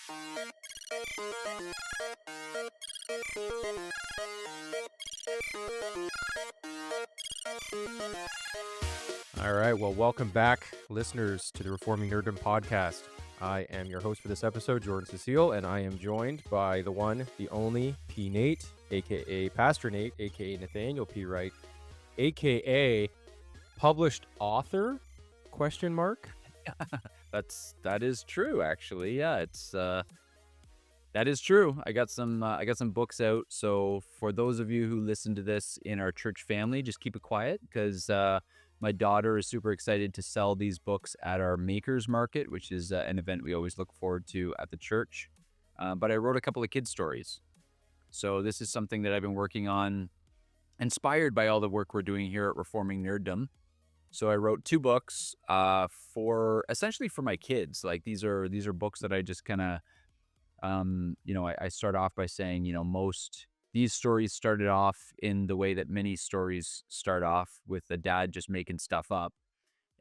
All right, well, welcome back, listeners, to the Reforming Nerdom podcast. I am your host for this episode, Jordan Cecile, and I am joined by the one, the only P. Nate, a.k.a. Pastor Nate, a.k.a. Nathaniel P. Wright, a.k.a. published author, ? That is true, actually. Yeah, that is true. I got some books out. So for those of you who listen to this in our church family, just keep it quiet because my daughter is super excited to sell these books at our Makers Market, which is an event we always look forward to at the church. But I wrote a couple of kids' stories. So this is something that I've been working on, inspired by all the work we're doing here at Reforming Nerdom. So I wrote 2 books essentially for my kids. Like these are books that I just kind of I start off by saying, these stories started off in the way that many stories start off, with the dad just making stuff up.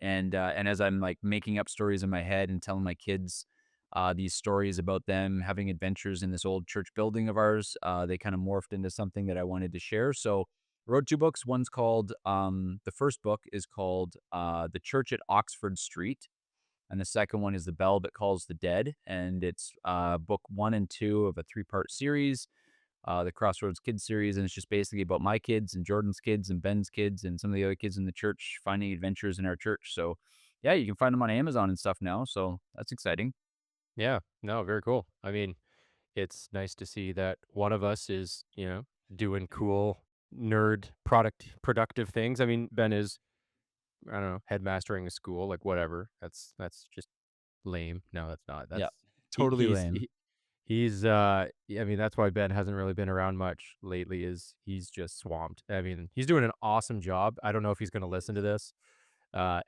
And as I'm like making up stories in my head and telling my kids these stories about them having adventures in this old church building of ours, they kind of morphed into something that I wanted to share. So I wrote 2 books. One's called, the first book is called The Church at Oxford Street. And the second one is The Bell That Calls the Dead. And it's book 1 and 2 of a 3-part series, the Crossroads Kids series. And it's just basically about my kids and Jordan's kids and Ben's kids and some of the other kids in the church finding adventures in our church. So yeah, you can find them on Amazon and stuff now. So that's exciting. Yeah, no, very cool. I mean, it's nice to see that one of us is, doing cool productive things. I mean, Ben is, I don't know, headmastering a school, like whatever. That's just lame. No, that's not. Yeah, That's totally lame. he's I mean, that's why Ben hasn't really been around much lately, is he's just swamped. I mean, he's doing an awesome job. I don't know if he's going to listen to this. And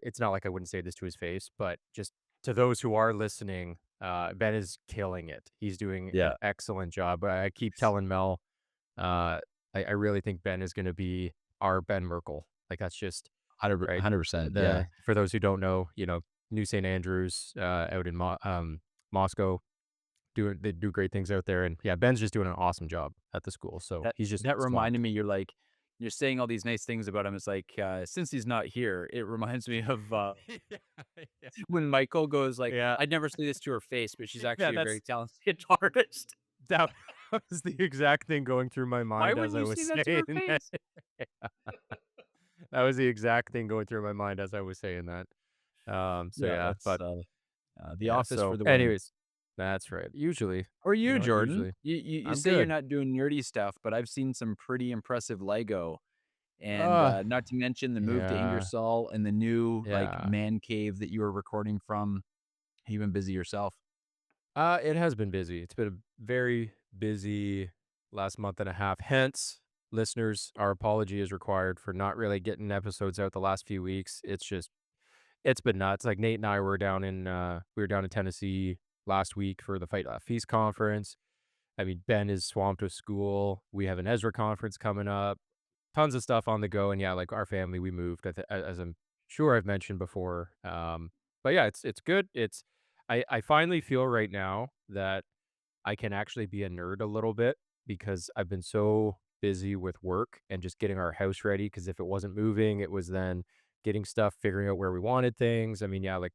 it's not like I wouldn't say this to his face, but just to those who are listening, Ben is killing it. He's doing an Yeah, excellent job. I keep telling Mel, uh, I really think Ben is going to be our Ben Merkel. Like that's just right. 100%. Yeah. For those who don't know, New St. Andrews, out in Moscow, they do great things out there. And yeah, Ben's just doing an awesome job at the school. So he's just That reminded swamped. me, you're saying all these nice things about him. It's like, since he's not here, it reminds me of Yeah, yeah, when Michael goes like, yeah. I'd never say this to her face, but she's Yeah, actually a that's very talented artist. that was the exact thing going through my Why mind as wouldn't I you was say that to her saying that. face? That was the exact thing going through my mind as I was saying that. So Yeah, yeah, that's but The yeah, Office for so the win. anyways, that's right. Usually, Or you, Jordan? usually You I'm say you're good. not doing nerdy stuff, but I've seen some pretty impressive Lego, and Uh, not to mention the move to yeah, Ingersoll and the new like yeah. man cave that you were recording from. You've been busy yourself. It has been busy. It's been a very busy last month and a half. Hence, listeners, our apology is required for not really getting episodes out the last few weeks. It's been nuts. Like Nate and I were down in Tennessee last week for the Fight Laugh Feast conference. I mean, Ben is swamped with school. We have an Ezra conference coming up. Tons of stuff on the go. And yeah, like our family, we moved, as I'm sure I've mentioned before. But yeah, it's good. I finally feel right now that I can actually be a nerd a little bit, because I've been so busy with work and just getting our house ready. Because if it wasn't moving, it was then getting stuff, figuring out where we wanted things. I mean, yeah, like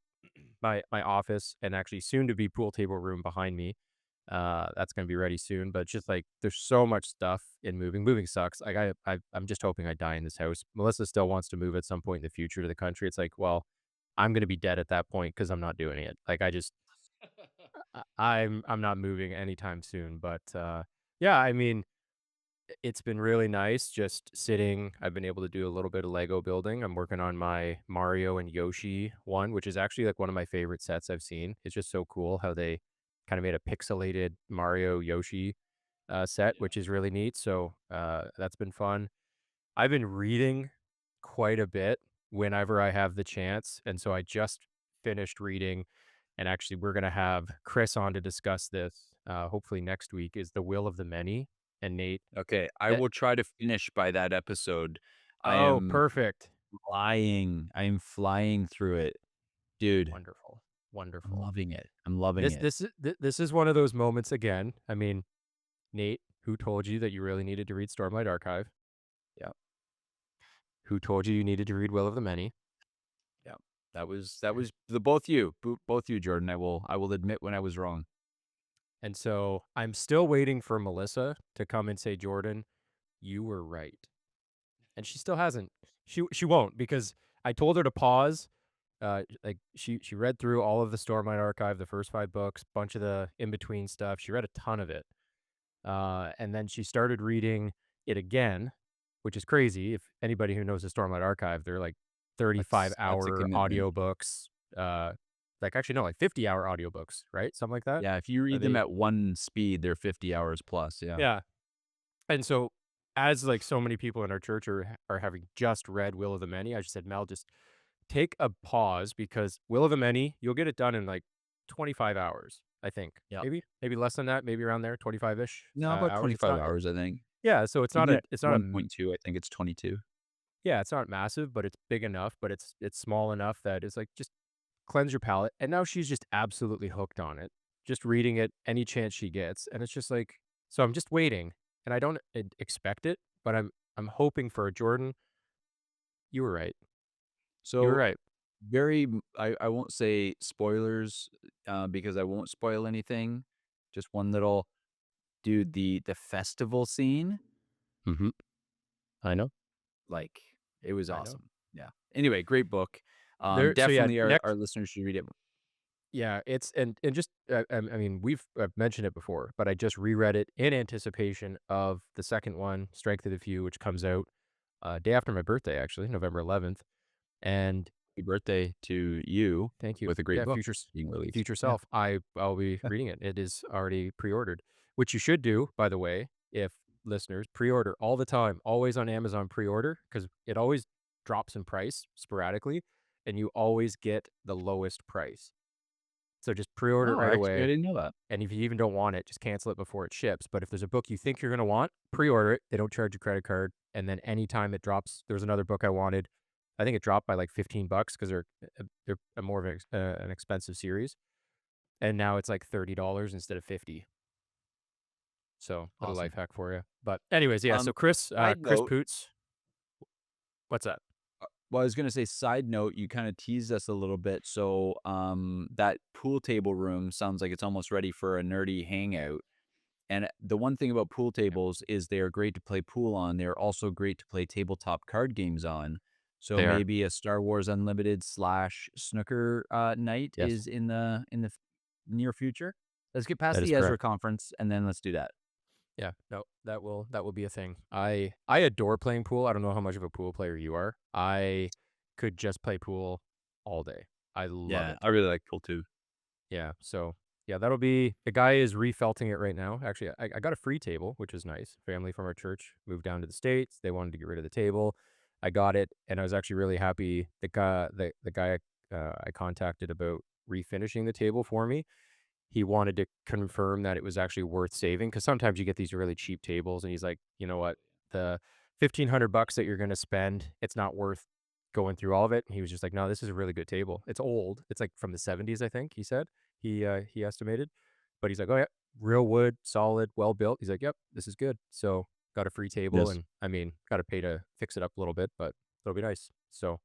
my office and actually soon to be pool table room behind me. That's gonna be ready soon. But just like there's so much stuff in moving. Moving sucks. Like I'm just hoping I die in this house. Melissa still wants to move at some point in the future to the country. It's like, well, I'm gonna be dead at that point because I'm not doing it. Like I'm not moving anytime soon. But yeah, I mean, it's been really nice just sitting. I've been able to do a little bit of Lego building. I'm working on my Mario and Yoshi one, which is actually like one of my favorite sets I've seen. It's just so cool how they kind of made a pixelated Mario Yoshi set, which is really neat. So that's been fun. I've been reading quite a bit whenever I have the chance. And so I just finished reading, and actually we're going to have Chris on to discuss this hopefully next week, is The Will of the Many. And Nate, Okay, I that, will try to finish by that episode. I oh, am perfect. flying. I am flying through it, dude. Wonderful. I'm Wonderful. loving it. I'm loving This it. this is this is one of those moments again. I mean, Nate, who told you that you really needed to read Stormlight Archive? Yeah. Who told you you needed to read Will of the Many? Yeah. That was the both you, Jordan. I will admit when I was wrong. And so I'm still waiting for Melissa to come and say, Jordan, you were right. And she still hasn't. She won't because I told her to pause. Like she read through all of the Stormlight Archive, the first 5 books, bunch of the in between stuff. She read a ton of it, and then she started reading it again, which is crazy. If anybody who knows the Stormlight Archive, they're like 35 That's a hour commitment. audiobooks. Uh, like actually no, like 50-hour audiobooks, right? Something like that. Yeah, if you Are read them they? at one speed, they're 50 hours plus, yeah. Yeah. And so, as like so many people in our church are having just read Will of the Many, I just said, Mel, just take a pause because Will of the Many, you'll get it done in like 25 hours, I think. Yep. Maybe less than that, maybe around there, 25-ish No, about hours. It's 25 not hours, I think. yeah, so Even at it's not a 1.2, I think it's 22. yeah, it's not massive, but it's big enough, but it's small enough that it's like just cleanse your palate. And now she's just absolutely hooked on it. Just reading it any chance she gets, and it's just like so I'm just waiting, and I don't expect it, but I'm hoping for a Jordan. You were right. You were So, right. I won't say spoilers, because I won't spoil anything. Just one little dude, the festival scene, Mhm. I know. like, it was I know. awesome. Yeah. Anyway, great book. There so yeah, Definitely our next listeners should read it. yeah, it's and just I mean, I've mentioned it before, but I just reread it in anticipation of the second one, Strength of the Few, which comes out day after my birthday actually, November 11th. And Happy birthday to you thank you. with a great Yeah, book being released. future Yeah. self. I'll be reading it. It is already pre-ordered, which you should do, by the way, if listeners pre-order all the time, always on Amazon pre-order because it always drops in price sporadically, and you always get the lowest price. So just pre-order it Oh, right actually, I away. didn't know that. And if you even don't want it, just cancel it before it ships. But if there's a book you think you're gonna want, pre-order it. They don't charge a credit card. And then anytime it drops, there was another book I wanted. I think it dropped by like 15 bucks because they're a more of an expensive series. And now it's like $30 instead of 50. So little life Awesome. hack for you. But anyways, yeah. So Um, Side Chris note, Poots, what's that? well, I was gonna say side note, you kinda teased us a little bit, so, that pool table room sounds like it's almost ready for a nerdy hangout, and the one thing about pool Yep. tables is they are great to play pool on, they're also great to play tabletop card games on, so They are. maybe a Star Wars Unlimited slash snooker, night Yes, is in the near future? Let's get past that is the Ezra correct. conference, and then let's do that. Yeah, no, that will be a thing. I adore playing pool. I don't know how much of a pool player you are. I could just play pool all day. I love Yeah, it. I really like pool too. Yeah, so yeah, that'll be the guy is refelting it right now. Actually, I got a free table, which is nice. Family from our church moved down to the States. They wanted to get rid of the table. I got it, and I was actually really happy. The guy I contacted about refinishing the table for me, he wanted to confirm that it was actually worth saving because sometimes you get these really cheap tables and he's like, "You know what? The 1,500 bucks that you're gonna spend, it's not worth going through all of it." And he was just like, "No, this is a really good table. It's old. It's like from the '70s, I think," he said. He estimated. But he's like, "Oh, yeah, real wood, solid, well built." He's like, "Yep, this is good." So, got a free table Yes. and, I mean, gotta pay to fix it up a little bit, but it'll be nice. So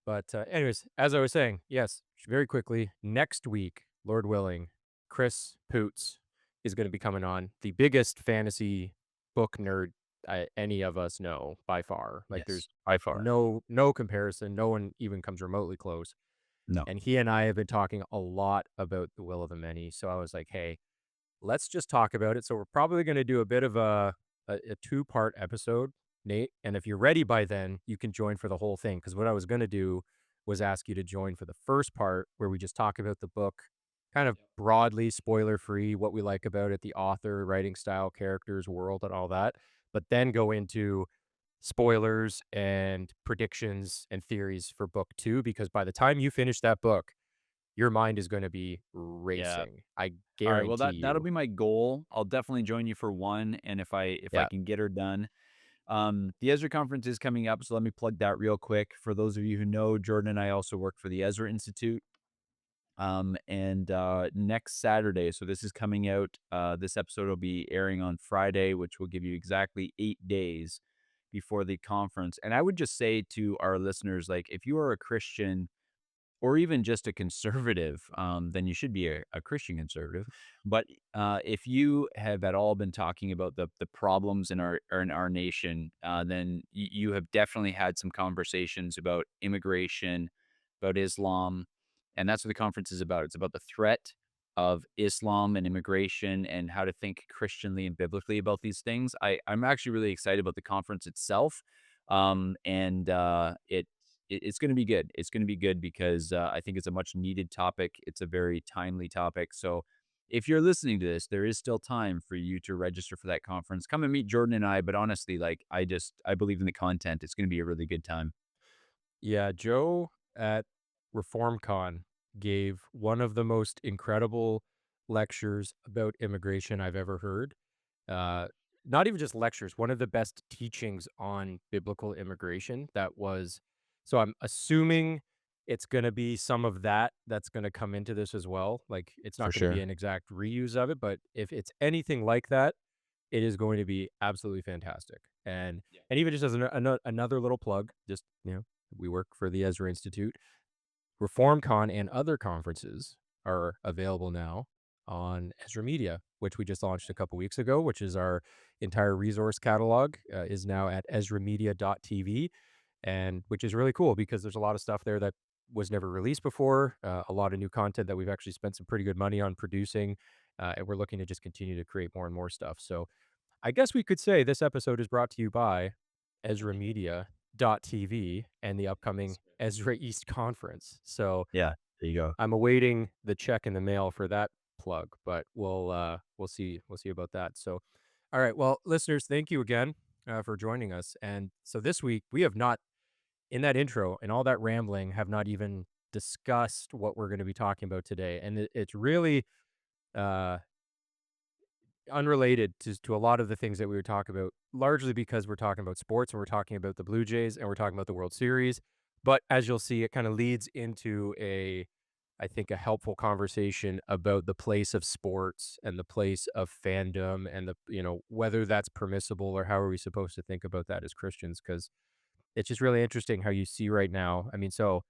but, anyways, as I was saying, yes, very quickly, next week, Lord willing, Chris Poots is gonna be coming on, the biggest fantasy book nerd any of us know by far. Like, Yes, there's by far. no comparison, no one even comes remotely close, No. and he and I have been talking a lot about The Will of the Many, so I was like, "Hey, let's just talk about it." So we're probably going to do a bit of a two-part episode, Nate. And if you're ready by then, you can join for the whole thing. Because what I was going to do was ask you to join for the first part where we just talk about the book, kind of broadly, spoiler free, what we like about it, the author, writing style, characters, world, and all that. But then go into spoilers and predictions and theories for book two. Because by the time you finish that book, your mind is going to be Yeah. racing. I Alright, well, guarantee that'll you. be my goal. I'll definitely join you for one, and if I Yeah. can get her done. The Ezra conference is coming up, so let me plug that real quick. For those of you who know, Jordan and I also work for the Ezra Institute. And next Saturday, so this is coming out. This episode will be airing on Friday, which will give you exactly 8 days before the conference. And I would just say to our listeners, like, if you are a Christian or even just a conservative, then you should be a Christian conservative. But if you have at all been talking about the problems in our nation, then you have definitely had some conversations about immigration, about Islam, and that's what the conference is about. It's about the threat of Islam and immigration and how to think Christianly and biblically about these things. I'm actually really excited about the conference itself, and it's going to be good. It's going to be good because I think it's a much needed topic. It's a very timely topic. So if you're listening to this, there is still time for you to register for that conference. Come and meet Jordan and I. But honestly, like I believe in the content. It's going to be a really good time. Yeah, Joe at ReformCon gave one of the most incredible lectures about immigration I've ever heard. Uh, Not even just lectures, one of the best teachings on biblical immigration that was so I'm assuming it's gonna be some of that that's gonna come into this as well. Like, it's For not gonna be sure. an exact reuse of it, but if it's anything like that, it is going to be absolutely fantastic. And even just as another little plug, just, we work for the Ezra Institute. ReformCon and other conferences are available now on Ezra Media, which we just launched a couple weeks ago, which is our entire resource catalog is now at ezramedia.tv, and which is really cool because there's a lot of stuff there that was never released before, a lot of new content that we've actually spent some pretty good money on producing, and we're looking to just continue to create more and more stuff. So I guess we could say this episode is brought to you by Ezra Media TV and the upcoming Ezra East Conference. So Yeah. There you go. I'm awaiting the check in the mail for that plug, but we'll see about that. So, all right, well, listeners, thank you again for joining us. And so this week we have not in that intro and all that rambling have not even discussed what we're going to be talking about today, and it's really uh unrelated to a lot of the things that we were talking about, largely because we're talking about sports and we're talking about the Blue Jays and we're talking about the World Series. But as you'll see, it kind of leads into I think, a helpful conversation about the place of sports and the place of fandom and whether that's permissible or how are we supposed to think about that as Christians? Because it's just really interesting how you see right now. I mean, so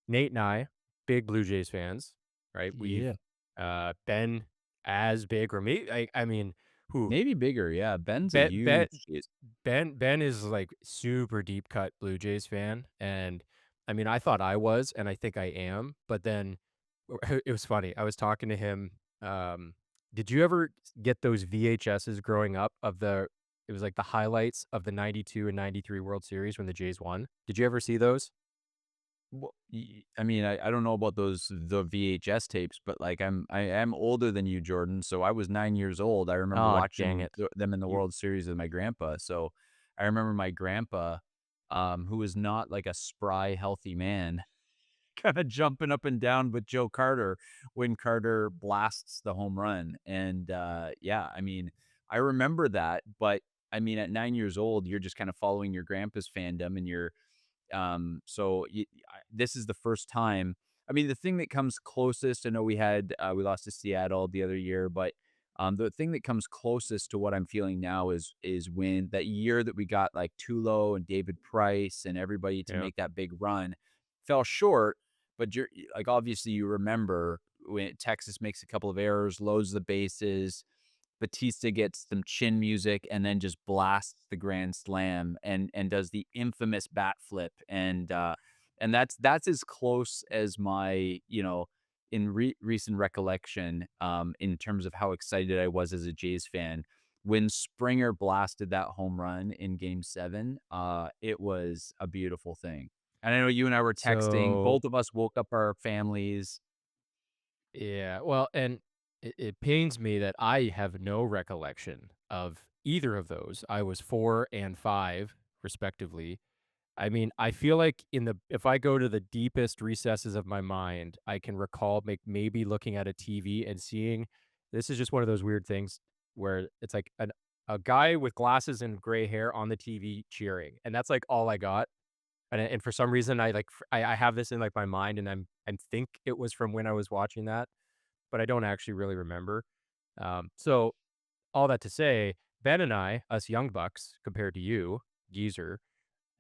Nate and I, big Blue Jays fans, right? We've Yeah. been as big, or maybe I mean, who Maybe bigger. Yeah. Ben's a Ben Ben huge. Ben is like super deep cut Blue Jays fan, and I mean, I thought I was, and I think I am, but then it was funny. I was talking to him. Did you ever get those VHSs growing up of the? It was like the highlights of the '92 and '93 World Series when the Jays won. Did you ever see those? Well, I mean, I don't know about the VHS tapes, but like I am older than you, Jordan. So I was 9 years old. I remember Oh, dang watching it! them in the You World Series with my grandpa. So I remember my grandpa, who was not like a spry, healthy man, kind of jumping up and down with Joe Carter when Carter blasts the home run. And yeah, I mean, I remember that, but I mean, at 9 years old, you're just kind of following your grandpa's fandom, and this is the first time. I mean, the thing that comes closest, I know we lost to Seattle the other year, but the thing that comes closest to what I'm feeling now is when that year that we got like Tulo and David Price and everybody to Yeah. make that big run fell short. But like obviously you remember when Texas makes a couple of errors, loads the bases, Batista gets some chin music and then just blasts the grand slam and does the infamous bat flip, and that's as close as my, in recent recollection, in terms of how excited I was as a Jays fan when Springer blasted that home run in Game 7. It was a beautiful thing. And I know you and I were texting. So Both of us woke up our families. yeah, well, and it pains me that I have no recollection of either of those. I was 4 and 5, respectively. I mean, I feel like if I go to the deepest recesses of my mind, I can recall maybe looking at a TV and seeing this is just one of those weird things where it's like a guy with glasses and gray hair on the TV cheering, and that's, like, all I got. And for some reason, I, like, I have this in, like, my mind, and I think it was from when I was watching that, but I don't actually really remember. So all that to say, Ben and I, us young bucks compared to you, geezer,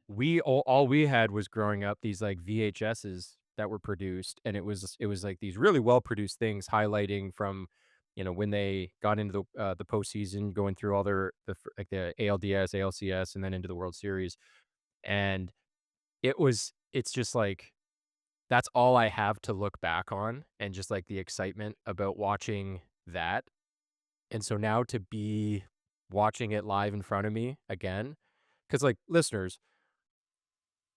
we all we had was growing up these, like, VHSs that were produced, and it was, like, these really well-produced things highlighting from, when they got into the postseason, going through all like, the ALDS, ALCS, and then into the World Series, and it's just, like, that's all I have to look back on, and just, like, the excitement about watching that, and so now to be watching it live in front of me again, because, like, listeners,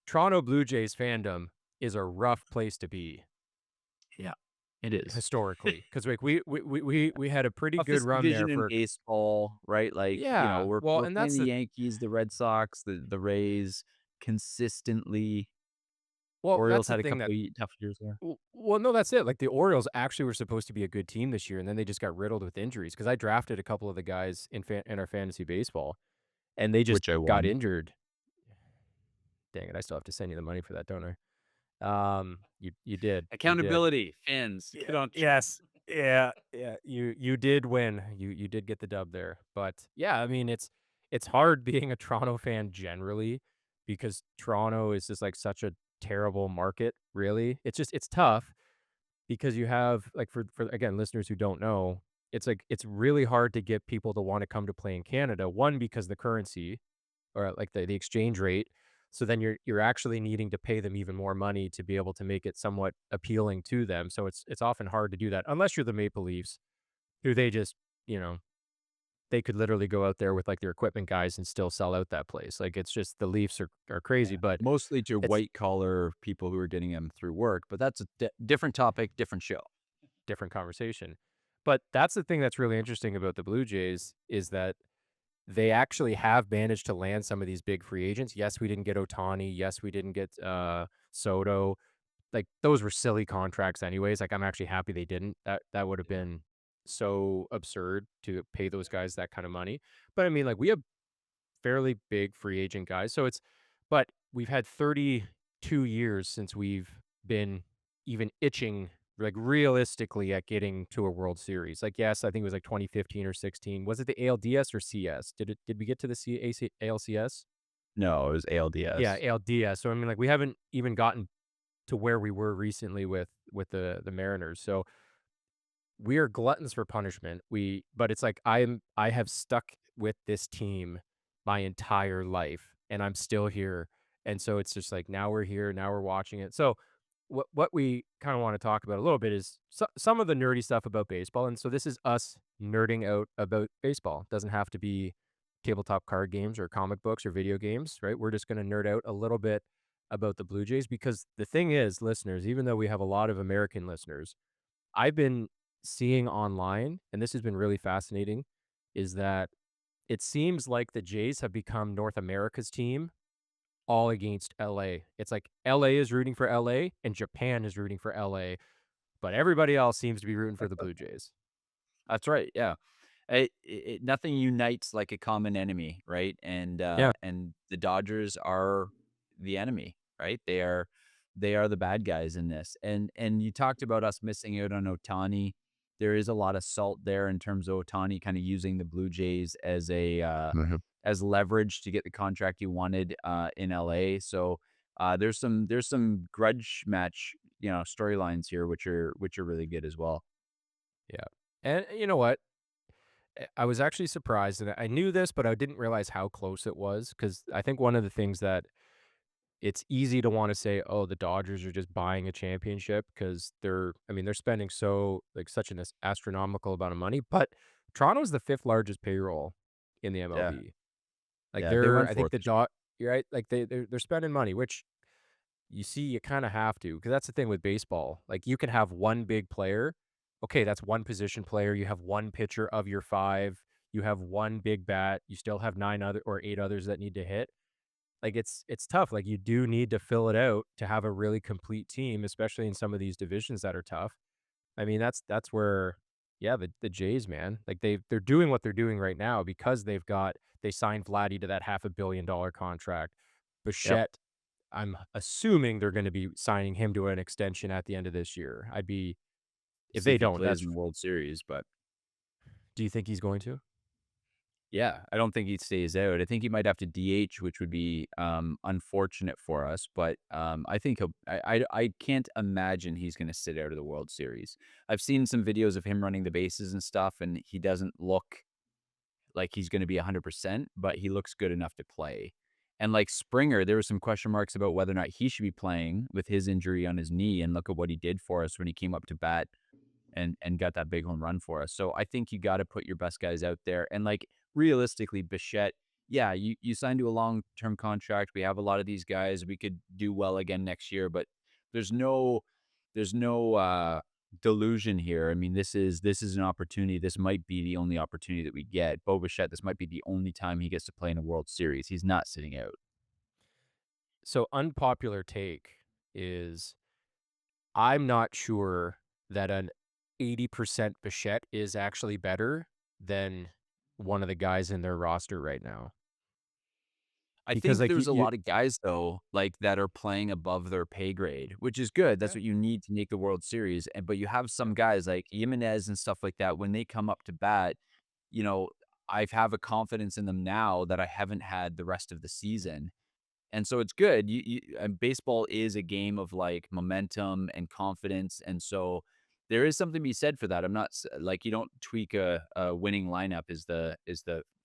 Toronto Blue Jays fandom is a rough place to be Yeah, it is. historically, because like, we had a pretty good Toughest run there division in for. baseball, right? Like, Yeah, well, we're and playing that's the the Yankees, the Red Sox, the Rays consistently. well, that's Orioles the had a thing couple that of tough years there. well, no, that's it, like, the Orioles actually were supposed to be a good team this year, and then they just got riddled with injuries. Because I drafted a couple of the guys in our fantasy baseball, and they just Which I got won. injured. Dang it, I still have to send you the money for that, don't I? You did. Accountability, fans, Yeah, get on track. yes. Yeah, yeah, you did win. You did get the dub there, but, yeah, I mean, it's hard being a Toronto fan generally because Toronto is just, like, such a terrible market, really. It's tough because you have, like, for again, listeners who don't know, it's, like, it's really hard to get people to wanna come to play in Canada. One, because the currency, or, like, the exchange rate, so then you're actually needing to pay them even more money to be able to make it somewhat appealing to them, so it's often hard to do that unless you're the Maple Leafs, who they just, you know, they could literally go out there with, like, their equipment guys and still sell out that place. Like, it's just the Leafs are crazy, Yeah, but mostly to it's white collar people who are getting them through work, but that's a different topic, different show. different conversation. But that's the thing that's really interesting about the Blue Jays is that they actually have managed to land some of these big free agents. Yes, we didn't get Otani. Yes, we didn't get, Soto. Like, those were silly contracts anyways. Like, I'm actually happy they didn't. That would have Yeah. been so absurd to pay those guys that kind of money. But I mean, like, we have fairly big free agent guys. But we've had 32 years since we've been even itching, like, realistically at getting to a World Series. Like, yes, I think it was like 2015 or 16. Was it the ALDS or CS? Did we get to the ALCS? No, it was Yeah, ALDS. ALDS. So I mean, like, we haven't even gotten to where we were recently with the Mariners. So we are gluttons for punishment. But it's like I have stuck with this team my entire life, and I'm still here. And so it's just like now we're here, now we're watching it. So what we kind of want to talk about a little bit is some of the nerdy stuff about baseball. And so this is us nerding out about baseball. It doesn't have to be tabletop card games or comic books or video games, right? We're just going to nerd out a little bit about the Blue Jays because the thing is, listeners, even though we have a lot of American listeners, I've been seeing online, and this has been really fascinating, is that it seems like the Jays have become North America's team all against LA. It's like LA is rooting for LA and Japan is rooting for LA, but everybody else seems to be rooting for the Blue Jays. That's right, yeah. Nothing unites like a common enemy, right? Yeah. And the Dodgers are the enemy, right? They are the bad guys in this. And you talked about us missing out on Otani. There is a lot of salt there in terms of Otani kind of using the Blue Jays as as leverage to get the contract he wanted in LA. So there's some grudge match, storylines here which are really good as well. Yeah. And you know what? I was actually surprised, and I knew this, but I didn't realize how close it was because I think one of the things that it's easy to wanna say, "Oh, the Dodgers are just buying a championship because I mean, they're spending such an astronomical amount of money, but Toronto's the 5th largest payroll in the Yeah. MLB. Like, Yeah, they went I for think it the this year. dot you're right, like, they're spending money, which you see, you kinda have to, because that's the thing with baseball. Like, you can have 1 big player. Okay, that's 1 position player, you have 1 pitcher of your 5, you have 1 big bat, you still have 9 other or 8 others that need to hit. Like, it's tough, like, you do need to fill it out to have a really complete team, especially in some of these divisions that are tough. I mean, that's where yeah, the Jays, man, like, they're doing what they're doing right now because they signed Vladdy to that $500 million contract. Yep. Bichette, I'm assuming they're gonna be signing him to an extension at the end of this year. I'd be if See they if he don't, plays that's in the World Series, but do you think he's going to? yeah, I don't think he stays out. I think he might have to DH, which would be, unfortunate for us, but, I think he'll I can't imagine he's gonna sit out of the World Series. I've seen some videos of him running the bases and stuff, and he doesn't look like he's gonna be 100%, but he looks good enough to play. And like Springer, there were some question marks about whether or not he should be playing with his injury on his knee, and look at what he did for us when he came up to bat and got that big home run for us. So I think you gotta put your best guys out there. And, like, realistically, Bichette, yeah, you signed to a long-term contract. We have a lot of these guys. We could do well again next year, but there's no there's no delusion here. I mean, this is an opportunity. This might be the only opportunity that we get. Bo Bichette, this might be the only time he gets to play in a World Series. He's not sitting out. So unpopular take is I'm not sure that an 80% Bichette is actually better than one of the guys in their roster right now. I Because, think like, there's a lot of guys though, like, that are playing above their pay grade, which is good. That's yeah, what you need to make the World Series. And but you have yeah. some guys like Jimenez and stuff like that, when they come up to bat, you know, I have a confidence in them now that I haven't had the rest of the season. And so it's good. Baseball is a game of, like, momentum and confidence, and so there is something to be said for that. I'm not s like, you don't tweak a winning lineup is the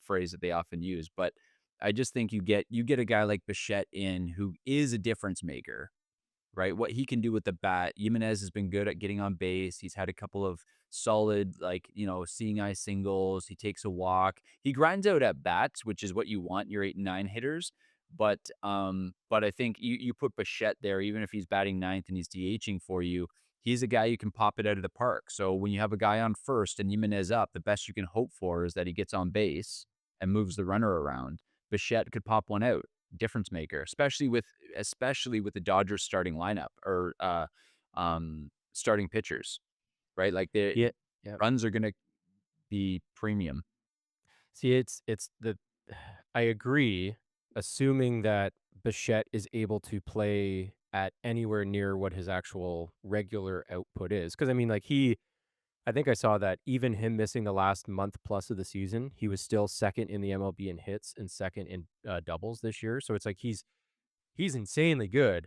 phrase that they often use, but I just think you get a guy like Bichette in who is a difference maker, right? What he can do with the bat. Jimenez has been good at getting on base. He's had a couple of solid, like, seeing eye singles. He takes a walk. He grinds out at bats, which is what you want in your 8 and 9 hitters. But I think you put Bichette there, even if he's batting ninth and he's DHing for you, he's a guy you can pop it out of the park. So when you have a guy on first and Jimenez up, the best you can hope for is that he gets on base and moves the runner around. Bichette could pop one out, difference maker, especially with the Dodgers starting lineup or starting pitchers, right? Like the Yeah, yeah. runs are gonna be premium. See, it's the I agree, assuming that Bichette is able to play at anywhere near what his actual regular output is. Because I mean, like, I think I saw that even him missing the last month plus of the season, he was still 2nd in the MLB in hits and 2nd in, doubles this year, so it's like he's insanely good,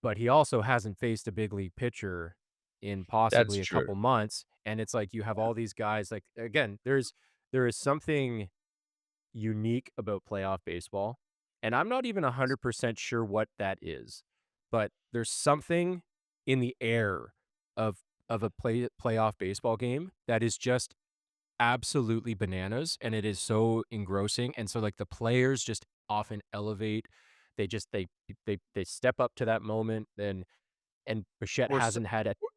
but he also hasn't faced a big league pitcher in That's possibly a true. couple months, and it's like you have Yeah. all these guys, like, again, there is something unique about playoff baseball, and I'm not even 100% sure what that is, but there's something in the air of a playoff baseball game that is just absolutely bananas, and it is so engrossing, and so, like, the players just often elevate. They just they step up to that moment, and Bichette Or s hasn't had a or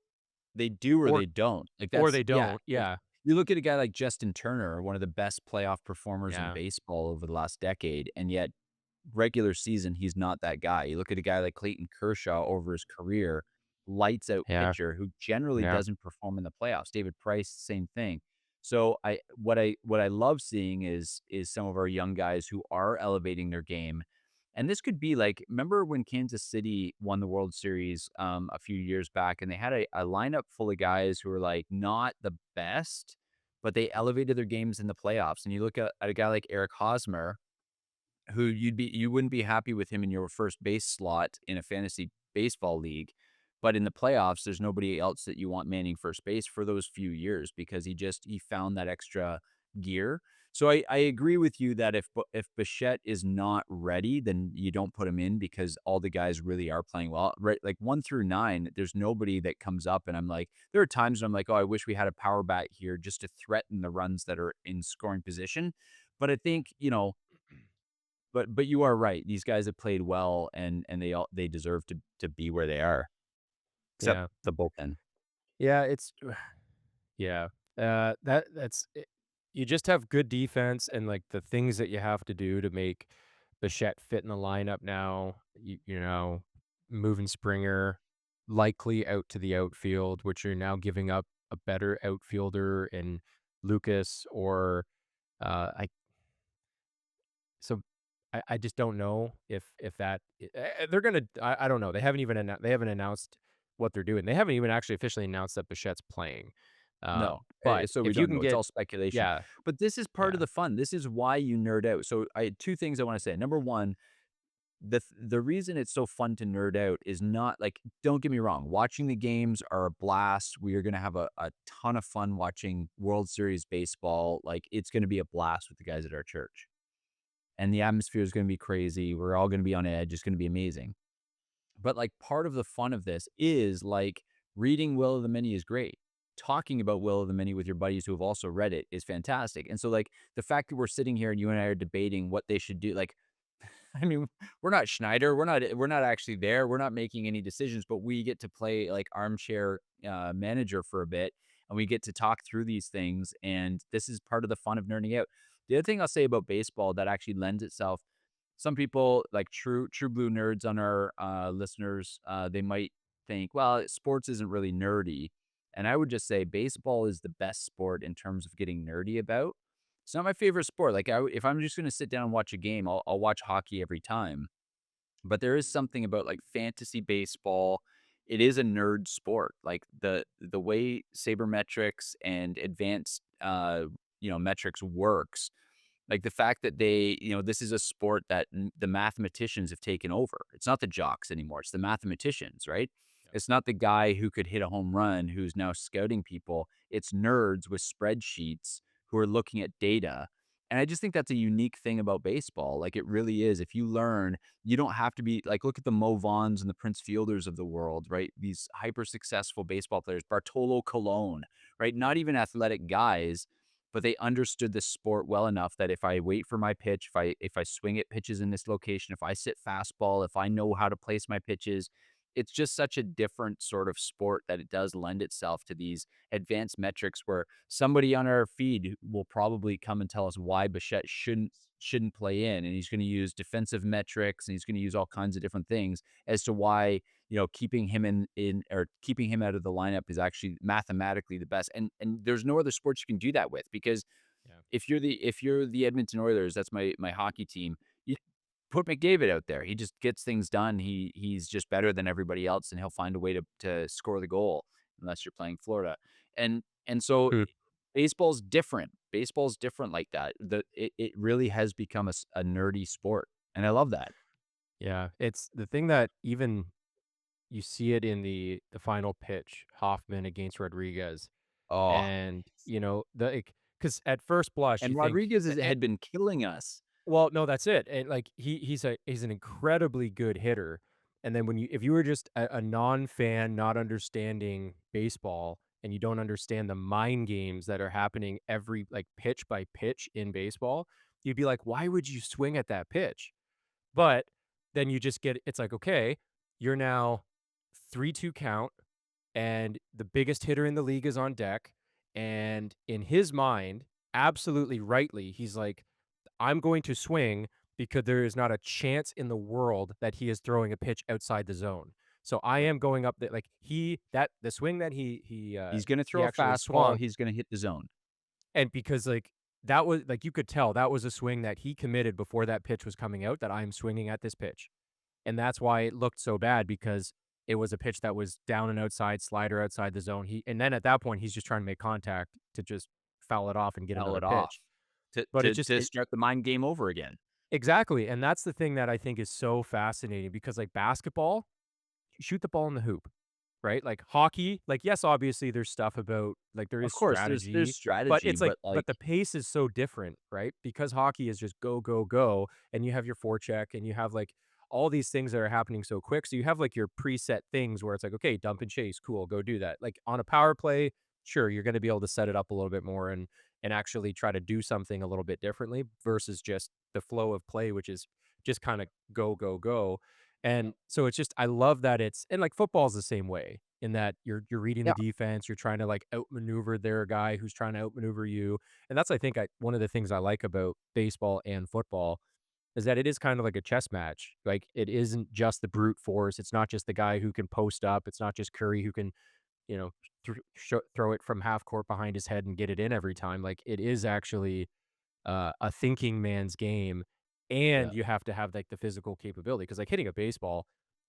they do or or they don't. Like, or that's they yeah, don't. like, Yeah. you look at a guy like Justin Turner, one of the best playoff performers in Yeah. baseball over the last decade, and yet regular season, he's not that guy. You look at a guy like Clayton Kershaw over his career, lights out Yeah. pitcher who generally Yeah. doesn't perform in the playoffs. David Price, same thing. So what I love seeing is some of our young guys who are elevating their game. And this could be like, remember when Kansas City won the World Series a few years back, and they had a lineup full of guys who were like not the best, but they elevated their games in the playoffs. And you look at a guy like Eric Hosmer, who you wouldn't be happy with him in your first base slot in a fantasy baseball league, but in the playoffs, there's nobody else that you want manning first base for those few years because he found that extra gear. So I agree with you that if Bichette is not ready, then you don't put him in because all the guys really are playing well. Right, like 1 through 9, there's nobody that comes up, and I'm like, there are times when I'm like, oh, I wish we had a power bat here just to threaten the runs that are in scoring position. But I think but you are right. These guys have played well, and they deserve to be where they are, except Yeah. the bullpen. Yeah, it's yeah. That's it. You just have good defense and, like, the things that you have to do to make Bichette fit in the lineup now, moving Springer likely out to the outfield, which you're now giving up a better outfielder in Lucas or, I so I just don't know if that they're gonna I don't know. They haven't announced what they're doing. They haven't even actually officially announced that Bichette's playing. No, But so we if you don't can know, it's get all speculation. yeah, But this is part of yeah, the fun, this is why you nerd out. So, I had 2 things I wanna say. Number 1, the reason it's so fun to nerd out is not like, don't get me wrong, watching the games are a blast. We are gonna have a ton of fun watching World Series baseball, like, it's gonna be a blast with the guys at our church, and the atmosphere is gonna be crazy. We're all gonna be on edge. It's gonna be amazing. But, like, part of the fun of this is, like, reading Will of the Many is great. Talking about Will of the Many with your buddies who have also read it is fantastic. And so, like, the fact that we're sitting here and you and I are debating what they should do, like, I mean, we're not Schneider. We're not actually there. We're not making any decisions, but we get to play like armchair manager for a bit, and we get to talk through these things. And this is part of the fun of nerding out. The other thing I'll say about baseball that actually lends itself, some people like true blue nerds on our listeners, they might think, well, sports isn't really nerdy. And I would just say baseball is the best sport in terms of getting nerdy about. It's not my favorite sport. Like, if I'm just gonna sit down and watch a game, I'll watch hockey every time. But there is something about, like, fantasy baseball. It is a nerd sport. Like, the way sabermetrics and advanced, metrics works, like, the fact that this is a sport that the mathematicians have taken over. It's not the jocks anymore, it's the mathematicians, right? yeah, It's not the guy who could hit a home run who's now scouting people. It's nerds with spreadsheets who are looking at data. And I just think that's a unique thing about baseball. Like, it really is. If you learn, you don't have to be like, look at the Mo Vaughns and the Prince Fielders of the world, right? These hyper successful baseball players, Bartolo Colon, right? Not even athletic guys, but they understood the sport well enough that if I wait for my pitch, if I swing at pitches in this location, if I sit fastball, if I know how to place my pitches, it's just such a different sort of sport that it does lend itself to these advanced metrics where somebody on our feed will probably come and tell us why Bichette shouldn't play in, and he's going to use defensive metrics and he's going to use all kinds of different things as to why keeping him in or keeping him out of the lineup is actually mathematically the best. And there's no other sports you can do that with because yeah. if you're the Edmonton Oilers, that's my hockey team. You put McDavid out there. He just gets things done. He's just better than everybody else, and he'll find a way to score the goal unless you're playing Florida. And so Hmm. baseball's different. Baseball's different like that. It really has become a nerdy sport, and I love that. Yeah, it's the thing that even you see it in the final pitch, Hoffman against Rodriguez, Oh, and, because at first blush, you and think Rodriguez had been killing us. well, no, that's it, and, like, he's an incredibly good hitter, and then if you were just a non-fan, not understanding baseball, and you don't understand the mind games that are happening every like, pitch by pitch in baseball, you'd be like, "Why would you swing at that pitch?" But then you just get it's like, "Okay, you're now 3-2 count, and the biggest hitter in the league is on deck," and in his mind, absolutely rightly, he's like, I'm going to swing because there is not a chance in the world that he is throwing a pitch outside the zone. So I Right. am going up there like the swing that He's gonna he throw a actually fastball, swung he's gonna hit the zone. and because like that was like you could tell that was a swing that he committed before that pitch was coming out that I'm swinging at this pitch. And that's why it looked so bad because it was a pitch that was down and outside, slider outside the zone. And then at that point he's just trying to make contact to just foul it off and get Foul another it pitch. off to But it to just to it start the mind game over again. exactly, and that's the thing that I think is so fascinating because, like, basketball, shoot the ball in the hoop, right? Like, hockey, like, yes, obviously, there's stuff about like, there Of is course, there's strategy, but strategy, it's like but, like, but the pace is so different, right? Because hockey is just go, go, go, and you have your forecheck, and you have, like, all these things that are happening so quick, so you have, like, your preset things where it's like, "Okay, dump and chase, cool, go do that." Like, on a power play, sure, you're gonna be able to set it up a little bit more and actually try to do something a little bit differently versus just the flow of play, which is just kinda go, go, go, and so it's just I love that it's and, like, football's the same way in that you're reading the yeah, defense, you're trying to, like, outmaneuver their guy who's trying to outmaneuver you, and that's, I think, one of the things I like about baseball and football is that it is kind of like a chess match. Like, it isn't just the brute force, it's not just the guy who can post up, it's not just Curry who can, you know, throw it from half court behind his head and get it in every time, like, it is actually, a thinking man's game, Yeah. and you have to have, like, the physical capability because, like, hitting a baseball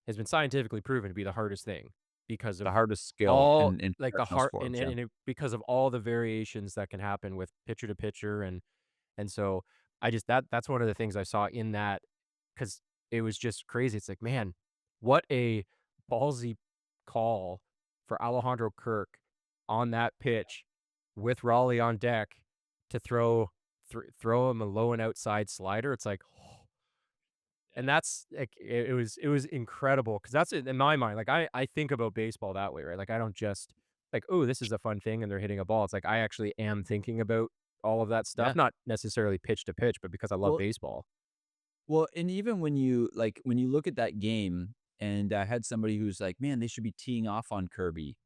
has been scientifically proven to be the hardest thing because The of hardest skill all in like, the professional heart sports, yeah. and it because of all the variations that can happen with pitcher to pitcher, and so I just that's one of the things I saw in that because it was just crazy. It's like, man, what a ballsy call for Alejandro Kirk on that pitch with Raleigh on deck to throw him a low and outside slider. It's like, and that's like it was incredible because that's in my mind. Like I think about baseball that way, right? Like I don't just like, oh, this is a fun thing, and they're hitting a ball. It's like I actually am thinking about all of that stuff, Yeah. not necessarily pitch to pitch, but because I love Well baseball. and even when you like, when you look at that game, and I had somebody who's like, "Man, they should be teeing off on Kirby."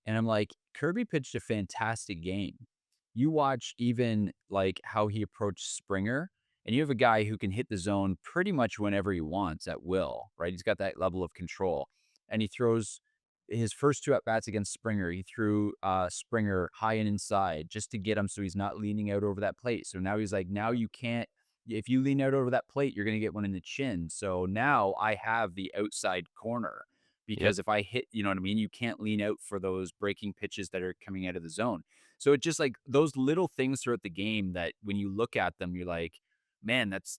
And I'm like, Kirby pitched a fantastic game. You watch even like how he approached Springer, and you have a guy who can hit the zone pretty much whenever he wants at will, right? He's got that level of control. And he throws his first two at bats against Springer. He threw Springer high and inside just to get him so he's not leaning out over that plate. So now he's like, now you can't. If you lean out over that plate, you're going to get one in the chin. So now I have the outside corner Yep. because if I hit, you know what I mean? You can't lean out for those breaking pitches that are coming out of the zone. So it just like those little things throughout the game that when you look at them, you're like, man, that's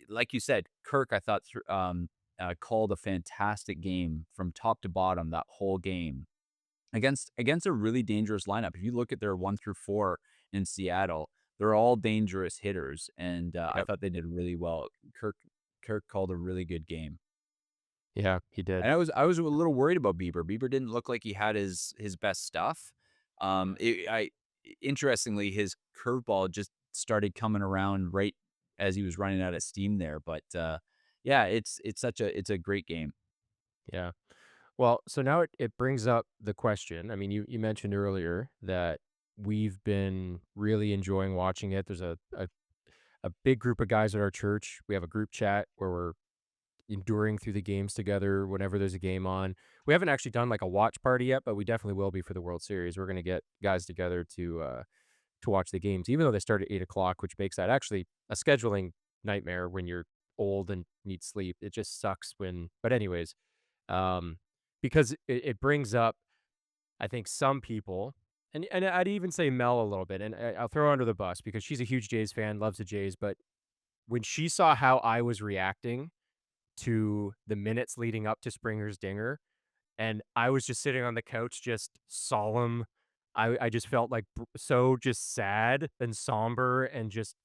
like you said, Kirk, I thought called a fantastic game from top to bottom that whole game against a really dangerous lineup. If you look at their 1 through 4 in Seattle, they're all dangerous hitters, and I Yep. thought they did really well. Kirk Kirk called a really good game. Yeah, he did. And I was a little worried about Bieber. Bieber didn't look like he had his best stuff. Interestingly, his curveball just started coming around right as he was running out of steam there. But yeah, it's a great game. Yeah. Well, so now it brings up the question. I mean, you mentioned earlier that we've been really enjoying watching it. There's a big group of guys at our church. We have a group chat where we're enduring through the games together whenever there's a game on. We haven't actually done like a watch party yet, but we definitely will be for the World Series. We're gonna get guys together to watch the games, even though they start at 8 o'clock, which makes that actually a scheduling nightmare when you're old and need sleep. It just sucks when but anyways, um, because it brings up, I think, some people, and I'd even say Mel a little bit, and I'll throw her under the bus because she's a huge Jays fan, loves the Jays, but when she saw how I was reacting to the minutes leading up to Springer's dinger, and I was just sitting on the couch just solemn. I just felt like so just sad and somber and just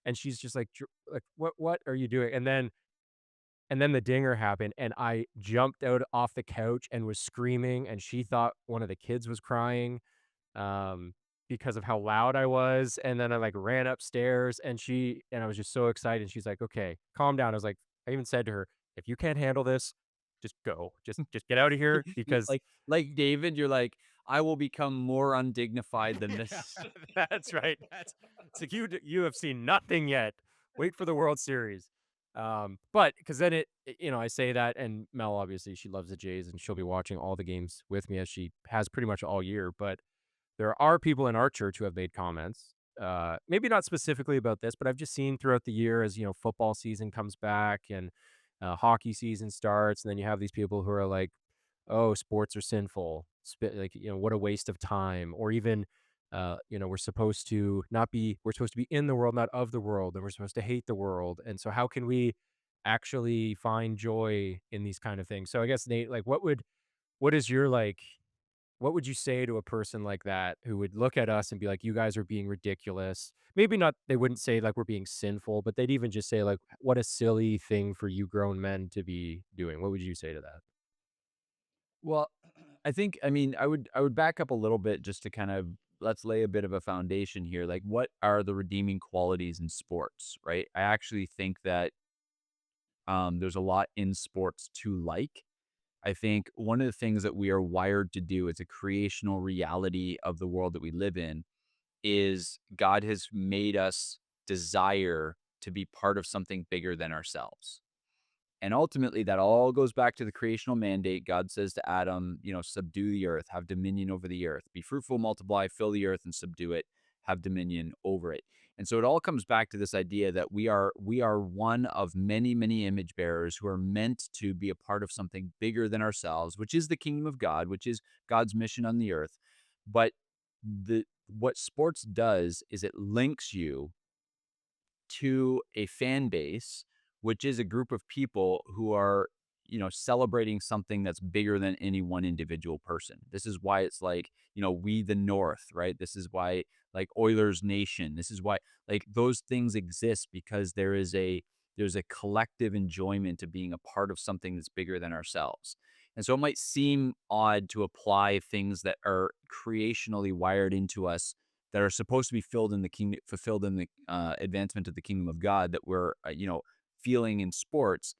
and she's just like like what are you doing? And then the dinger happened and I jumped out off the couch and was screaming and she thought one of the kids was crying um, because of how loud I was, and then I, like, ran upstairs, and I was just so excited, she's like, "Okay, calm down." I was like I even said to her, "If you can't handle this, just go. Just get out of here because." Like David, you're like, I will become more undignified than Yeah, this. that's right. That's it's like, you have seen nothing yet. Wait for the World Series." But because then I say that, and Mel, obviously, she loves the Jays, and she'll be watching all the games with me as she has pretty much all year, but there are people in our church who have made comments, maybe not specifically about this, but I've just seen throughout the year as, football season comes back and hockey season starts, and then you have these people who are like, "Oh, sports are sinful." Like, what a waste of time. Or even, we're supposed to be in the world, not of the world, and we're supposed to hate the world. And so how can we actually find joy in these kind of things? So I guess, Nate, like, what is your like what would you say to a person like that who would look at us and be like, "You guys are being ridiculous"? Maybe not they wouldn't say, like, we're being sinful, but they'd even just say, like, "What a silly thing for you grown men to be doing." What would you say to that? Well, I mean, I would back up a little bit just to kind of let's lay a bit of a foundation here. Like, what are the redeeming qualities in sports, right? I actually think that there's a lot in sports to like. I think one of the things that we are wired to do as a creational reality of the world that we live in is God has made us desire to be part of something bigger than ourselves. And ultimately, that all goes back to the creational mandate. God says to Adam, subdue the earth, have dominion over the earth, be fruitful, multiply, fill the earth and subdue it, have dominion over it. And so it all comes back to this idea that we are one of many, many image bearers who are meant to be a part of something bigger than ourselves, which is the kingdom of God, which is God's mission on the earth. But the what sports does is it links you to a fan base, which is a group of people who are, celebrating something that's bigger than any one individual person. This is why it's like, we the North, right? This is why like Oilers Nation. This is why like those things exist because there's a collective enjoyment of being a part of something that's bigger than ourselves. And so it might seem odd to apply things that are creationally wired into us that are supposed to be filled in the kingdom, fulfilled in the advancement of the kingdom of God that we're feeling in sports,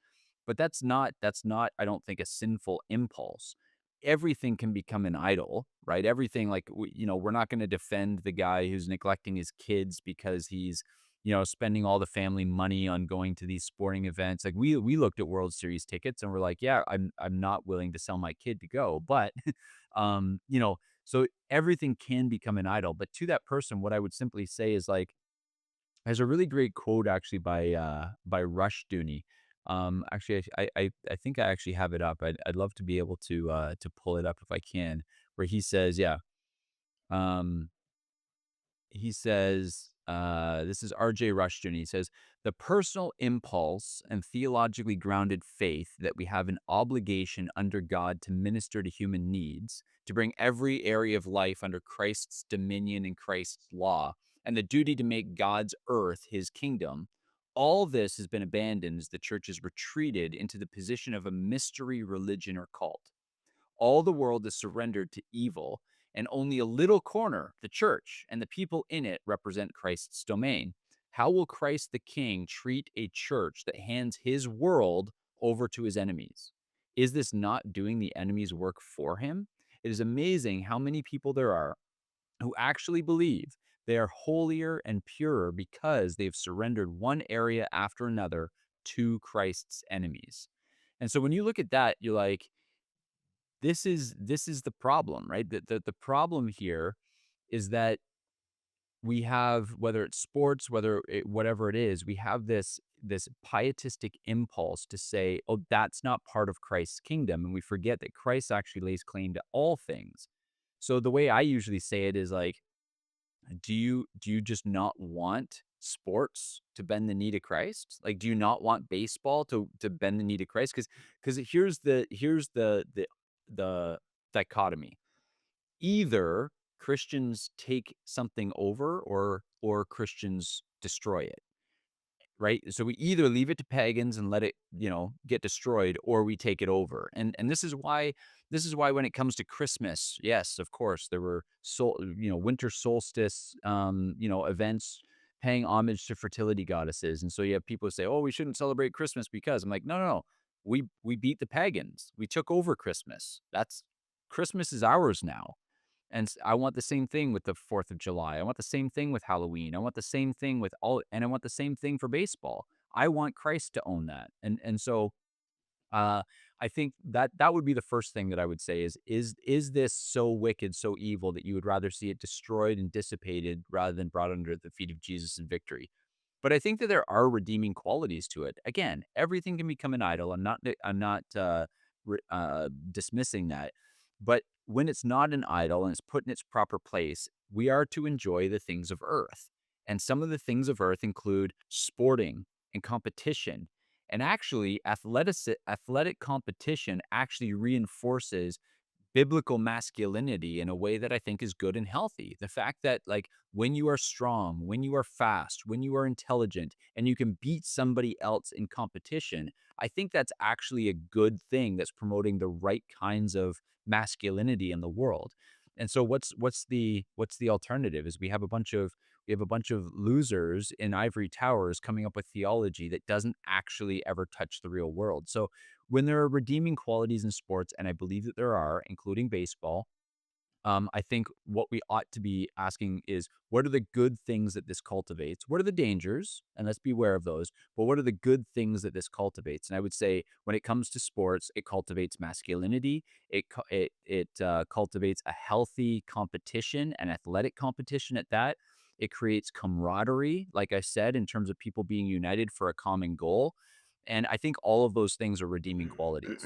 but that's not I don't think a sinful impulse. Everything can become an idol, right? Everything like we're not going to defend the guy who's neglecting his kids because he's spending all the family money on going to these sporting events. Like we looked at World Series tickets and we're like, yeah, I'm not willing to sell my kid to go, but so everything can become an idol, but to that person, what I would simply say is like, there's a really great quote actually by Rush Dooney. Actually, I think I actually have it up. I'd love to be able to pull it up if I can, where he says, yeah, um, he says, this is R.J. Rushton. He says, the personal impulse and theologically grounded faith that we have an obligation under God to minister to human needs, to bring every area of life under Christ's dominion and Christ's law, and the duty to make God's earth his kingdom. All this has been abandoned as the church has retreated into the position of a mystery religion or cult. All the world is surrendered to evil, and only a little corner, the church, and the people in it represent Christ's domain. How will Christ the King treat a church that hands his world over to his enemies? Is this not doing the enemy's work for him? It is amazing how many people there are who actually believe they are holier and purer because they've surrendered one area after another to Christ's enemies. And so when you look at that, you're like, this is the problem, right? The problem here is that we have, whether it's sports, whatever it is, we have this pietistic impulse to say, oh, that's not part of Christ's kingdom, and we forget that Christ actually lays claim to all things. So the way I usually say it is like, do you just not want sports to bend the knee to Christ? Like, do you not want baseball to bend the knee to Christ? Because here's the dichotomy. Either Christians take something over or Christians destroy it. Right? So we either leave it to pagans and let it, get destroyed, or we take it over. And this is why when it comes to Christmas, yes, of course, there were winter solstice events paying homage to fertility goddesses. And so you have people who say, "Oh, we shouldn't celebrate Christmas because." I'm like, "No, no, no. We beat the pagans. We took over Christmas. That's Christmas is ours now." I want the same thing with the 4th of July. I want the same thing with Halloween. I want the same thing with all and I want the same thing for baseball. I want Christ to own that. And so uh, I think that would be the first thing that I would say is this so wicked, so evil that you would rather see it destroyed and dissipated rather than brought under the feet of Jesus in victory? But I think that there are redeeming qualities to it. Again, everything can become an idol. I'm not dismissing that. But when it's not an idol and it's put in its proper place, we are to enjoy the things of earth. And some of the things of earth include sporting and competition. And actually, athletic competition actually reinforces biblical masculinity in a way that I think is good and healthy. The fact that, like, when you are strong, when you are fast, when you are intelligent, and you can beat somebody else in competition, I think that's actually a good thing that's promoting the right kinds of masculinity in the world. And so what's the alternative is we have a bunch of losers in ivory towers coming up with theology that doesn't actually ever touch the real world. So when there are redeeming qualities in sports, and I believe that there are, including baseball, I think what we ought to be asking is, what are the good things that this cultivates? What are the dangers? And let's be aware of those. But what are the good things that this cultivates? And I would say, when it comes to sports, it cultivates masculinity. It cultivates a healthy competition, an athletic competition at that. It creates camaraderie, like I said, in terms of people being united for a common goal. And I think all of those things are redeeming qualities.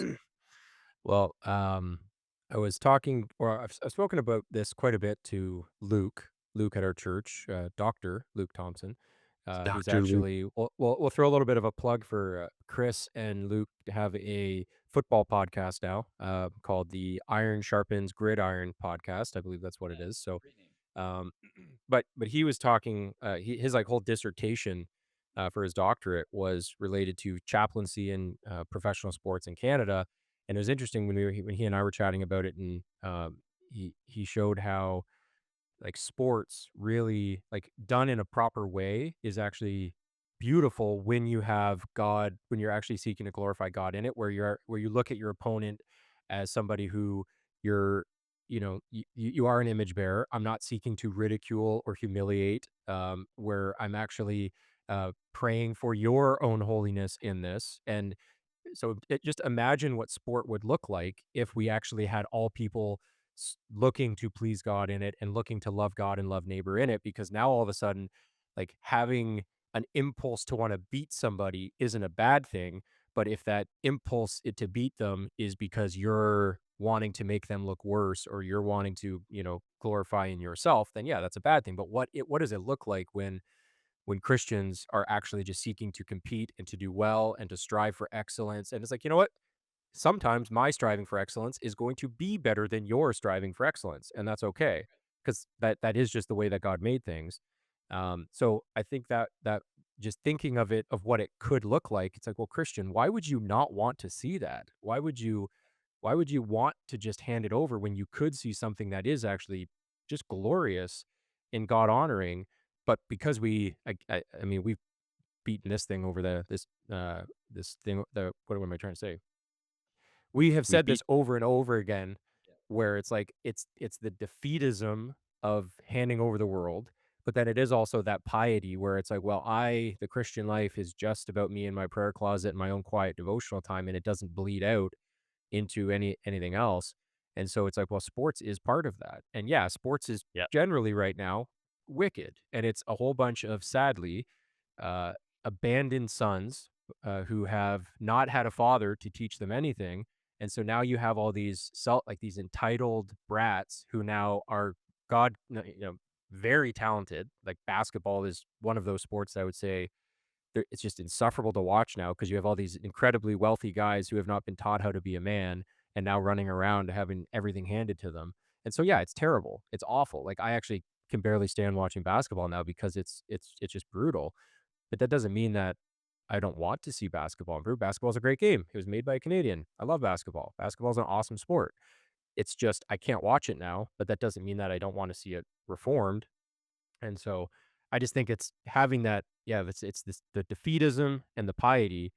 Well, I was talking, or I've spoken about this quite a bit to Luke at our church, Doctor Luke Thompson, who's Dr. Luke. actually. We'll throw a little bit of a plug for Chris and Luke to have a football podcast now, called the Iron Sharpens Gridiron podcast. I believe that's what it Yeah, is. So, great name. but he was talking. His like whole dissertation for his doctorate was related to chaplaincy in professional sports in Canada, and it was interesting when when he and I were chatting about it, and he showed how like sports really like done in a proper way is actually beautiful when you have God, when you're actually seeking to glorify God in it, where you look at your opponent as somebody who you're, you are an image bearer. I'm not seeking to ridicule or humiliate, where I'm actually praying for your own holiness in this. And so just imagine what sport would look like if we actually had all people looking to please God in it and looking to love God and love neighbor in it. Because now all of a sudden, like having an impulse to want to beat somebody isn't a bad thing. But if that impulse to beat them is because you're wanting to make them look worse, or you're wanting to, glorify in yourself, then yeah, that's a bad thing. But what does it look like when Christians are actually just seeking to compete and to do well and to strive for excellence? And it's like, you know what? Sometimes my striving for excellence is going to be better than your striving for excellence, and that's okay, because that is just the way that God made things. So I think that just thinking of it, of what it could look like, it's like, well, Christian, why would you not want to see that? Why would you want to just hand it over when you could see something that is actually just glorious and God honoring? But because I mean, we've beaten this thing over this thing, what am I trying to say? We have We've said beat. this over and over again, Yeah. where it's like it's the defeatism of handing over the world, but then it is also that piety where it's like, well, the Christian life is just about me in my prayer closet and my own quiet devotional time, and it doesn't bleed out into anything else. And so it's like, well, sports is part of that. And yeah, sports is Yeah. generally right now wicked. And it's a whole bunch of, sadly, uh, abandoned sons who have not had a father to teach them anything. And so now you have all these like these entitled brats who now are God, very talented. Like basketball is one of those sports that I would say it's just insufferable to watch now, because you have all these incredibly wealthy guys who have not been taught how to be a man and now running around having everything handed to them. And so yeah, it's terrible. It's awful. Like I actually can barely stand watching basketball now because it's just brutal. But that doesn't mean that I don't want to see basketball improve. Basketball is a great game. It was made by a Canadian. I love basketball. Basketball is an awesome sport. It's just I can't watch it now, but that doesn't mean that I don't want to see it reformed. And so I just think it's having that, yeah, it's this the defeatism and the piety,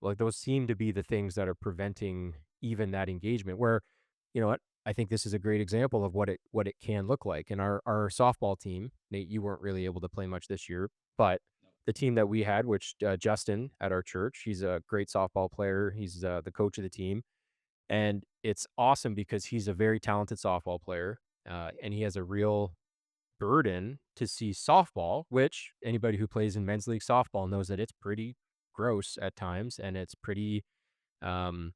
like those seem to be the things that are preventing even that engagement. Where, you know what, I think this is a great example of what it can look like. And our softball team, Nate, you weren't really able to play much this year, but the team that we had, which Justin at our church, he's a great softball player. He's the coach of the team, and it's awesome because he's a very talented softball player, and he has a real burden to see softball, which anybody who plays in men's league softball knows that it's pretty gross at times, and it's pretty um,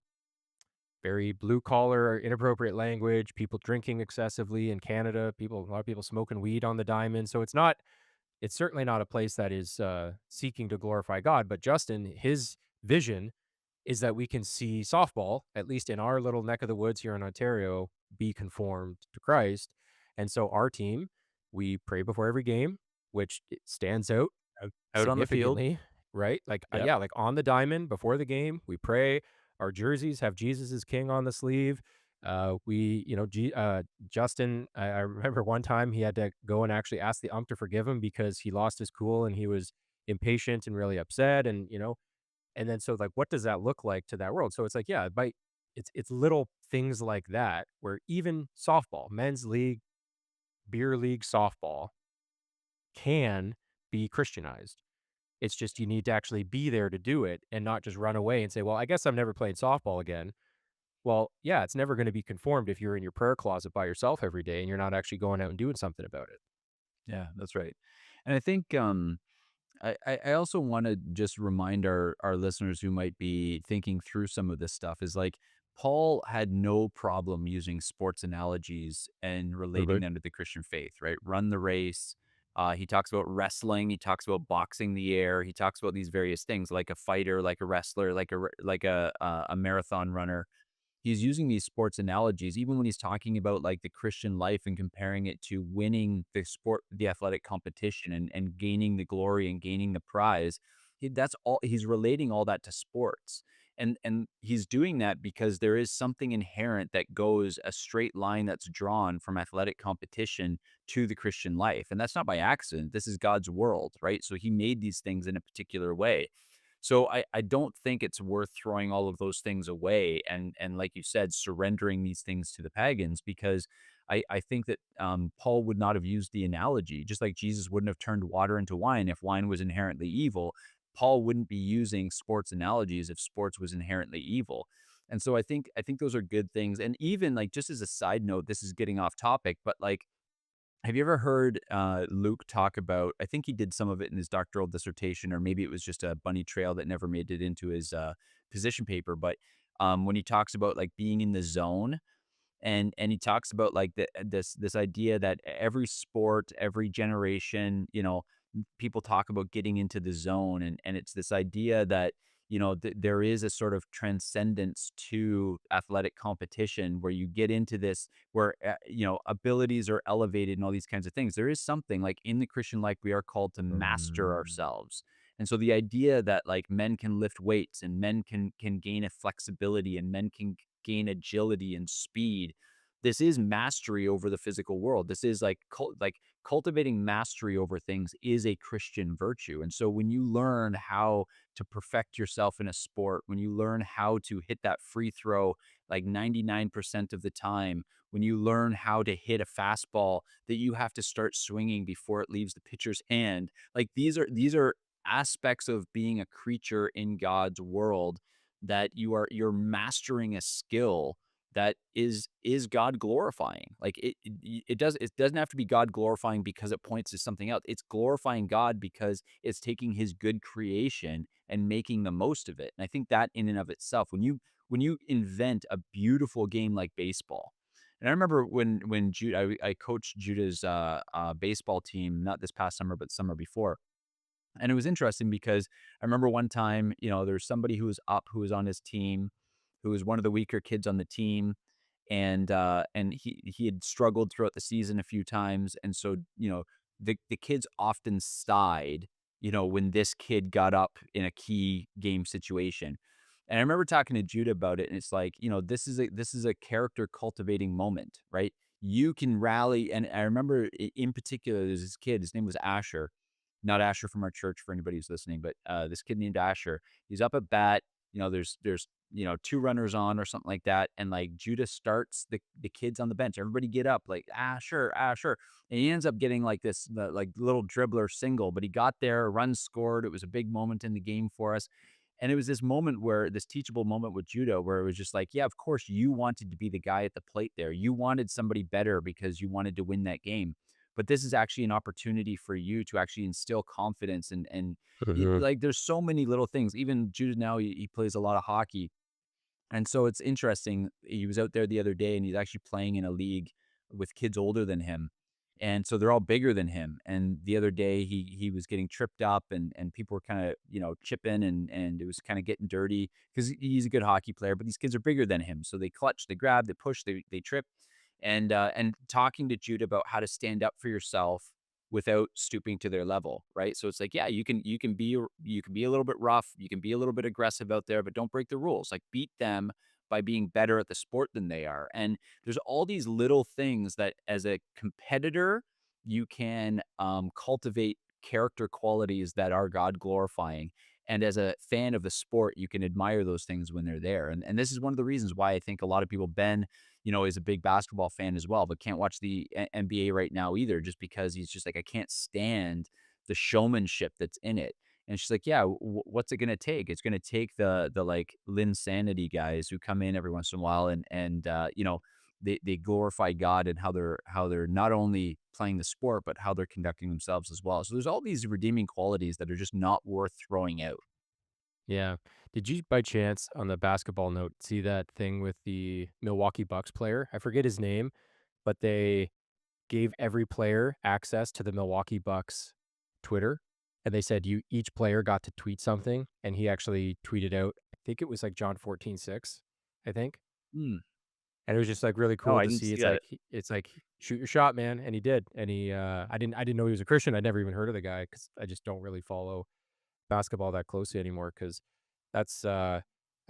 very blue collar, inappropriate language, people drinking excessively in Canada, a lot of people smoking weed on the diamond. So it's certainly not a place that is seeking to glorify God. But Justin, his vision is that we can see softball, at least in our little neck of the woods here in Ontario, be conformed to Christ. And so our team, we pray before every game, which it stands out Out on the field. significantly, right? Like, Yep. yeah, like on the diamond before the game, we pray. Our jerseys have Jesus is King on the sleeve. Justin, I remember one time he had to go and actually ask the ump to forgive him because he lost his cool and he was impatient and really upset. And then so like what does that look like to that world? So it's like, yeah, it's little things like that where even softball, men's league, beer league softball can be Christianized. It's just you need to actually be there to do it and not just run away and say, "Well, I guess I'm never playing softball again." Well, yeah, it's never gonna be conformed if you're in your prayer closet by yourself every day and you're not actually going out and doing something about it. Yeah, that's right. And I think, I also wanna just remind our listeners who might be thinking through some of this stuff is, like, Paul had no problem using sports analogies and relating Mhm. them to the Christian faith, right? Run the race. He talks about wrestling, he talks about boxing the air, he talks about these various things like a fighter, like a wrestler, like a marathon runner. He's using these sports analogies even when he's talking about like the Christian life and comparing it to winning the athletic competition and gaining the glory and gaining the prize. That's all he's relating all that to sports. And he's doing that because there is something inherent that goes a straight line that's drawn from athletic competition to the Christian life. And that's not by accident. This is God's world, right? So he made these things in a particular way. So I don't think it's worth throwing all of those things away and like you said, surrendering these things to the pagans because I think that Paul would not have used the analogy, just like Jesus wouldn't have turned water into wine if wine was inherently evil. Paul wouldn't be using sports analogies if sports was inherently evil. And so I think those are good things. And even like just as a side note, this is getting off topic, but like have you ever heard Luke talk about? I think he did some of it in his doctoral dissertation, or maybe it was just a bunny trail that never made it into his position paper. But when he talks about like being in the zone, and he talks about like this idea that every sport, every generation, people talk about getting into the zone, and it's this idea that there is a sort of transcendence to athletic competition where you get into this where abilities are elevated and all these kinds of things. There is something like in the Christian life we are called to master Mm. ourselves. And so the idea that like men can lift weights and men can gain a flexibility and men can gain agility and speed. This is mastery over the physical world. This is like cultivating mastery over things is a Christian virtue. And so when you learn how to perfect yourself in a sport, when you learn how to hit that free throw like 99% of the time, when you learn how to hit a fastball that you have to start swinging before it leaves the pitcher's hand, like these are aspects of being a creature in God's world that you're mastering a skill that is God glorifying. Like it doesn't have to be God glorifying because it points to something else. It's glorifying God because it's taking his good creation and making the most of it. And I think that in and of itself, when you invent a beautiful game like baseball. And I remember when Jude I coached Judah's baseball team, not this past summer, but summer before, and it was interesting because I remember one time, there's somebody who was up, who was on his team, who was one of the weaker kids on the team, and he had struggled throughout the season a few times, and so, the kids often sighed, when this kid got up in a key game situation. And I remember talking to Judah about it, and it's like, this is a character cultivating moment, right? You can rally, and I remember in particular, there's this kid, his name was Asher, not Asher from our church for anybody who's listening, but this kid named Asher. He's up at bat. There's two runners on or something like that, and like Judah starts the kids on the bench. Everybody get up, like Asher, Asher, and he ends up getting like like little dribbler single, but he got there, run scored. It was a big moment in the game for us. And it was this moment where this teachable moment with Judah, where it was just like, yeah, of course you wanted to be the guy at the plate there. You wanted somebody better because you wanted to win that game, but this is actually an opportunity for you to actually instill confidence Mhm. like there's so many little things. Even Judah now he plays a lot of hockey, and so it's interesting. He was out there the other day and he's actually playing in a league with kids older than him. And so they're all bigger than him. And the other day he was getting tripped up and people were kind of, chipping and it was kind of getting dirty because he's a good hockey player, but these kids are bigger than him. So they clutch, they grab, they push, they trip. And talking to Jude about how to stand up for yourself without stooping to their level, right? So it's like, yeah, you can be a little bit rough, you can be a little bit aggressive out there, but don't break the rules. Like beat them by being better at the sport than they are. And there's all these little things that as a competitor, you can cultivate character qualities that are God glorifying. And as a fan of the sport, you can admire those things when they're there. And this is one of the reasons why I think a lot of people, Ben, is a big basketball fan as well, but can't watch the NBA right now either, just because he's just like, I can't stand the showmanship that's in it. And she's like, yeah, what's it going to take? It's going to take the like Lynn Sanity guys who come in every once in a while and they glorify God and how they're not only playing the sport, but how they're conducting themselves as well. So there's all these redeeming qualities that are just not worth throwing out. Yeah. Did you by chance, on the basketball note, see that thing with the Milwaukee Bucks player? I forget his name, but they gave every player access to the Milwaukee Bucks Twitter, and they said you each player got to tweet something, and he actually tweeted out, I think it was like John 14:6, I think. Hmm. And it was just like really No, cool I to didn't see. see It's that. like it's like shoot your shot, man, and he did. And I didn't know he was a Christian. I'd never even heard of the guy because I just don't really follow basketball that closely anymore. Because that's I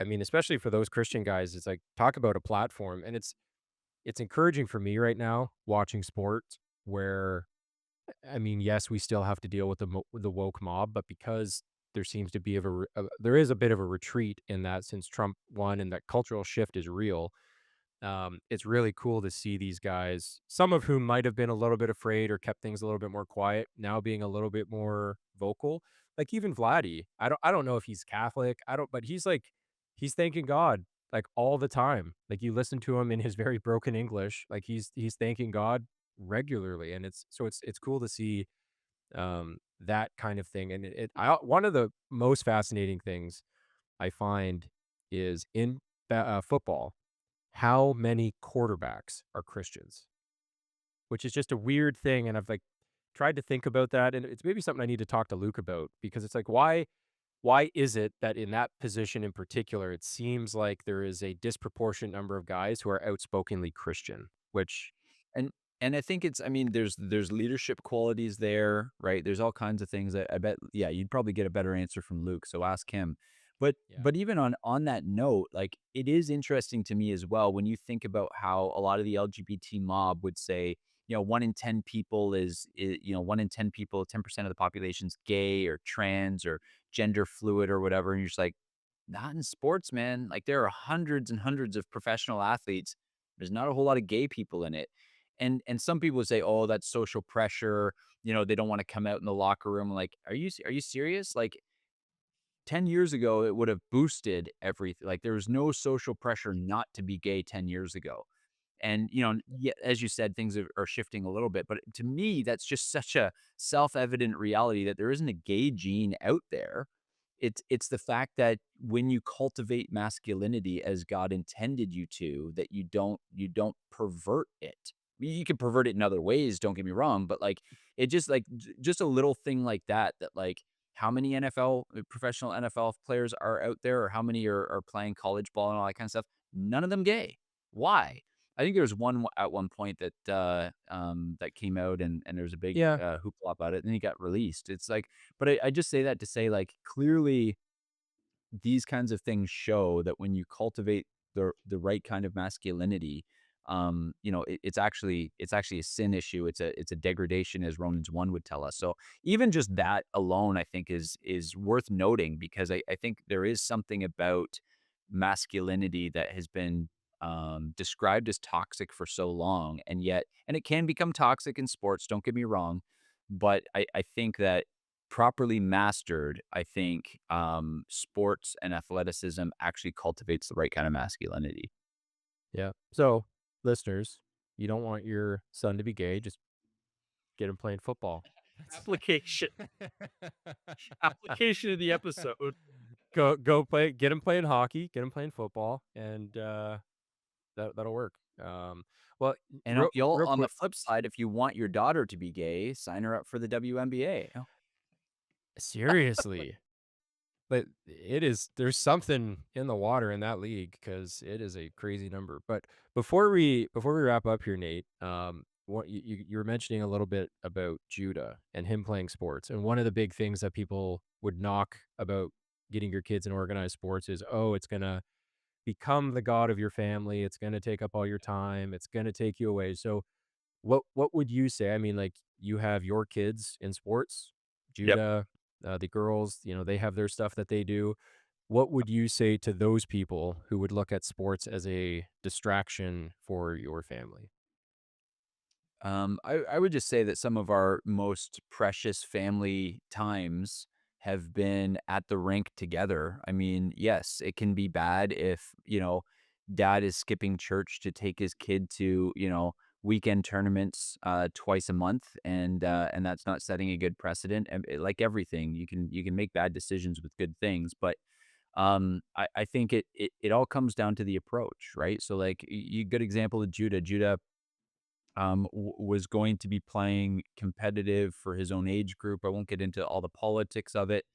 mean, especially for those Christian guys, it's like talk about a platform, and it's encouraging for me right now watching sports where I mean, yes, we still have to deal with the woke mob, but because there seems to be there is a bit of a retreat in that since Trump won and that cultural shift is real. It's really cool to see these guys, some of whom might have been a little bit afraid or kept things a little bit more quiet, now being a little bit more vocal. Like even Vladdy, I don't know if he's Catholic. I don't, but he's like he's thanking God like all the time. Like you listen to him in his very broken English, like he's thanking God regularly, and it's cool to see that kind of thing. And one of the most fascinating things I find is in football how many quarterbacks are Christians, which is just a weird thing, and I've, like, tried to think about that, and it's maybe something I need to talk to Luke about because it's like, why is it that in that position in particular, it seems like there is a disproportionate number of guys who are outspokenly Christian, which And and I think it's I mean, there's leadership qualities there, right? There's all kinds of things that I bet yeah, you'd probably get a better answer from Luke, so ask him. yeah. But even on that note, like, it is interesting to me as well when you think about how a lot of the LGBT mob would say, 1 in 10 people you know, 1 in 10 people, 10% of the population's gay or trans or gender fluid or whatever, and you're just like, not in sports, man. Like, there are hundreds and hundreds of professional athletes. There's not a whole lot of gay people in it. And some people would say, "Oh, that's social pressure." They don't wanna come out in the locker room. Like, are you serious? Like, 10 years ago, it would have boosted everything. Like, there was no social pressure not to be gay 10 years ago. And, yeah, as you said, things are shifting a little bit, but to me, that's just such a self-evident reality that there isn't a gay gene out there. It's the fact that when you cultivate masculinity as God intended you to, that you don't pervert it. You can pervert it in other ways, don't get me wrong, but, like, it just, like, just a little thing like that, like, how many professional NFL players are out there, or how many are playing college ball and all that kind of stuff? None of them gay. Why? I think there was one at one point that came out and there was a big, Yeah, hoopla about it, and he got released. It's like but I just say that to say, like, clearly these kinds of things show that when you cultivate the right kind of masculinity, it's actually a sin issue. It's a degradation, as Romans 1 would tell us. So even just that alone, I think is worth noting because I think there is something about masculinity that has been described as toxic for so long, and it can become toxic in sports. Don't get me wrong, but I think that properly mastered, I think, sports and athleticism actually cultivates the right kind of masculinity. yeah. So, listeners, you don't want your son to be gay, just get him playing football. That's Application application of the episode. go play get him playing hockey, get him playing football, and, that'll work. Well, And real you'll real on the quick flip side, if you want your daughter to be gay, sign her up for the WNBA. Oh, seriously. But there's something in the water in that league because it is a crazy number. But before we wrap up here, Nate, what you were mentioning a little bit about Judah and him playing sports, and one of the big things that people would knock about getting your kids in organized sports is, oh, it's gonna become the god of your family. It's gonna take up all your time. It's gonna take you away. So what would you say? I mean, like, you have your kids in sports, yep. Judah, the girls, they have their stuff that they do. What would you say to those people who would look at sports as a distraction for your family? I would just say that some of our most precious family times have been at the rink together. I mean, yes, it can be bad if, dad is skipping church to take his kid to, weekend tournaments, twice a month, and that's not setting a good precedent. And like everything, you can make bad decisions with good things, but I think it all comes down to the approach, right? So like good example of Judah. Judah was going to be playing competitive for his own age group. I won't get into all the politics of it,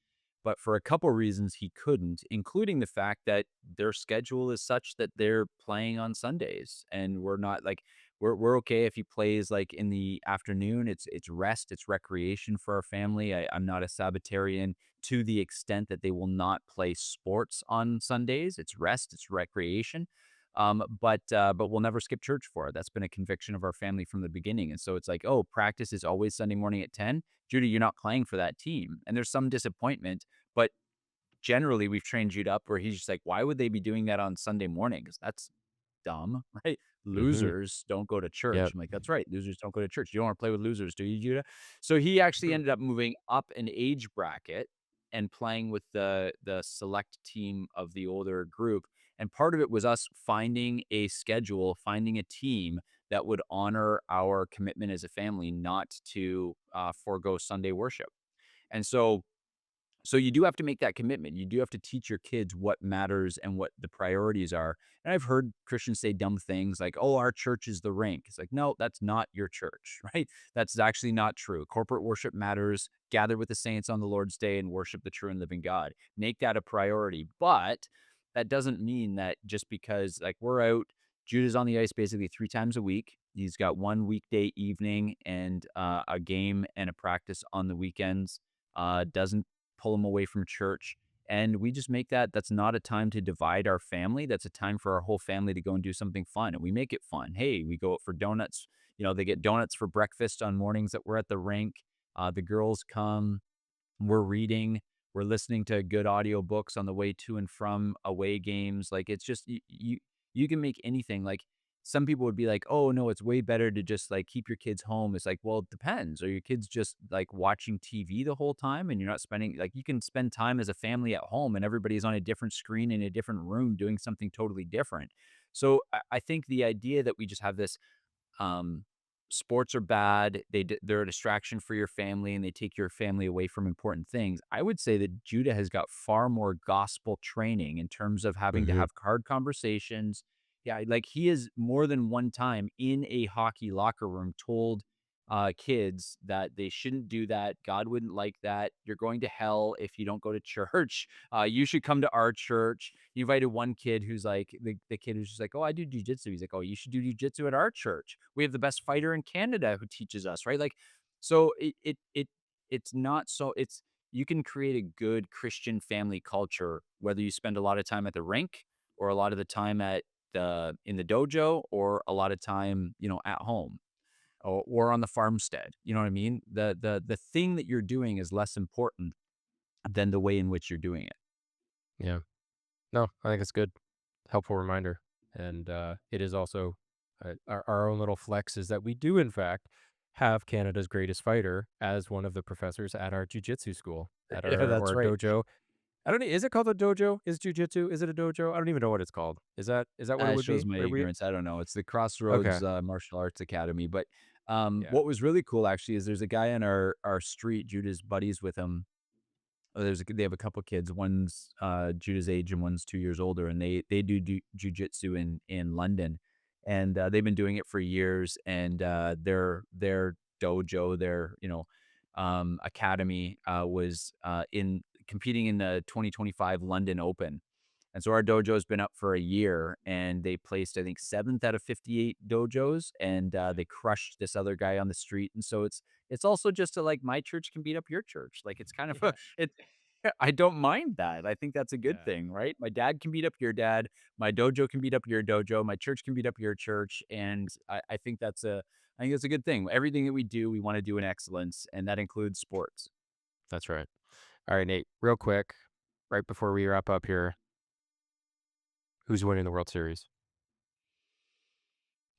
but for a couple reasons he couldn't, including the fact that their schedule is such that they're playing on Sundays, and we're not like we're okay if he plays like in the afternoon. It's rest, it's recreation for our family. I'm not a Sabbatarian to the extent that they will not play sports on Sundays. It's rest, it's recreation. But we'll never skip church for it. That's been a conviction of our family from the beginning. And so it's like, oh, practice is always Sunday morning at 10. Judy, you're not playing for that team. And there's some disappointment, but generally we've trained Jude up where he's just like, why would they be doing that on Sunday morning? Because that's dumb, right? Mhm. Losers don't go to church. Yep. I'm like, that's right. Losers don't go to church. You don't want to play with losers, do you, Judah? So he actually Mhm. ended up moving up an age bracket and playing with the select team of the older group. And part of it was us finding a schedule, finding a team that would honor our commitment as a family, not to forego Sunday worship. And so you do have to make that commitment. You do have to teach your kids what matters and what the priorities are. And I've heard Christians say dumb things like, "Oh, our church is the rink." It's like, no, that's not your church, right? That's actually not true. Corporate worship matters. Gather with the saints on the Lord's day and worship the true and living God. Make that a priority. But that doesn't mean that just because like we're out, Judah's on the ice basically 3 times a week. He's got one weekday evening and a game and a practice on the weekends. Doesn't pull them away from church. And we just make that's not a time to divide our family. That's a time for our whole family to go and do something fun. And we make it fun. Hey, we go out for donuts. They get donuts for breakfast on mornings that we're at the rink. The girls come, we're reading, we're listening to good audiobooks on the way to and from away games. Like it's just you can make anything. Like some people would be like, "Oh no, it's way better to just like keep your kids home." It's like, well, it depends. Are your kids just like watching TV the whole time and you're not spending like you can spend time as a family at home and everybody's on a different screen in a different room doing something totally different. So I think the idea that we just have this um, sports are bad. They're a distraction for your family, and they take your family away from important things. I would say that Judah has got far more gospel training in terms of having to Mhm. have hard conversations. Yeah, like he is more than one time in a hockey locker room told kids that they shouldn't do that. God wouldn't like that. You're going to hell if you don't go to church. You should come to our church. He invited one kid who's like the kid who's just like, "Oh, I do jujitsu." He's like, "Oh, you should do jujitsu at our church. We have the best fighter in Canada who teaches us." Right? Like, so it's not so it's you can create a good Christian family culture whether you spend a lot of time at the rink or a lot of the time at the in the dojo or a lot of time at home or on the farmstead. You know what I mean? The thing that you're doing is less important than the way in which you're doing it. Yeah. No, I think it's good. Helpful reminder. And it is also our own little flex is that we do, in fact, have Canada's greatest fighter as one of the professors at our jujitsu school, at Yeah, our that's right. dojo. I don't know. Is it called a dojo? Is jujitsu? Is it a dojo? I don't even know what it's called. Is that what it It would shows be? my Where we ignorance. I don't know. It's the Okay. Crossroads Martial Arts Academy. But Yeah. what was really cool actually is there's a guy on our street. Judah's buddies with him. They have a couple kids. One's Judah's age and one's 2 years older, and they do jujitsu in London, and they've been doing it for years. And their dojo, their academy was in competing in the 2025 London Open. And so our dojo's been up for a year, and they placed, I think, 7th out of 58 dojos, and they crushed this other guy on the street. And so it's also just a, like, my church can beat up your church. Like, it's kind of a Yeah. it I don't mind that. I think that's a good Yeah. thing, right? My dad can beat up your dad, my dojo can beat up your dojo, my church can beat up your church, and I think that's a good thing. Everything that we do, we wanna do in excellence, and that includes sports. That's right. All right, Nate. Real quick, right before we wrap up here, who's winning the World Series?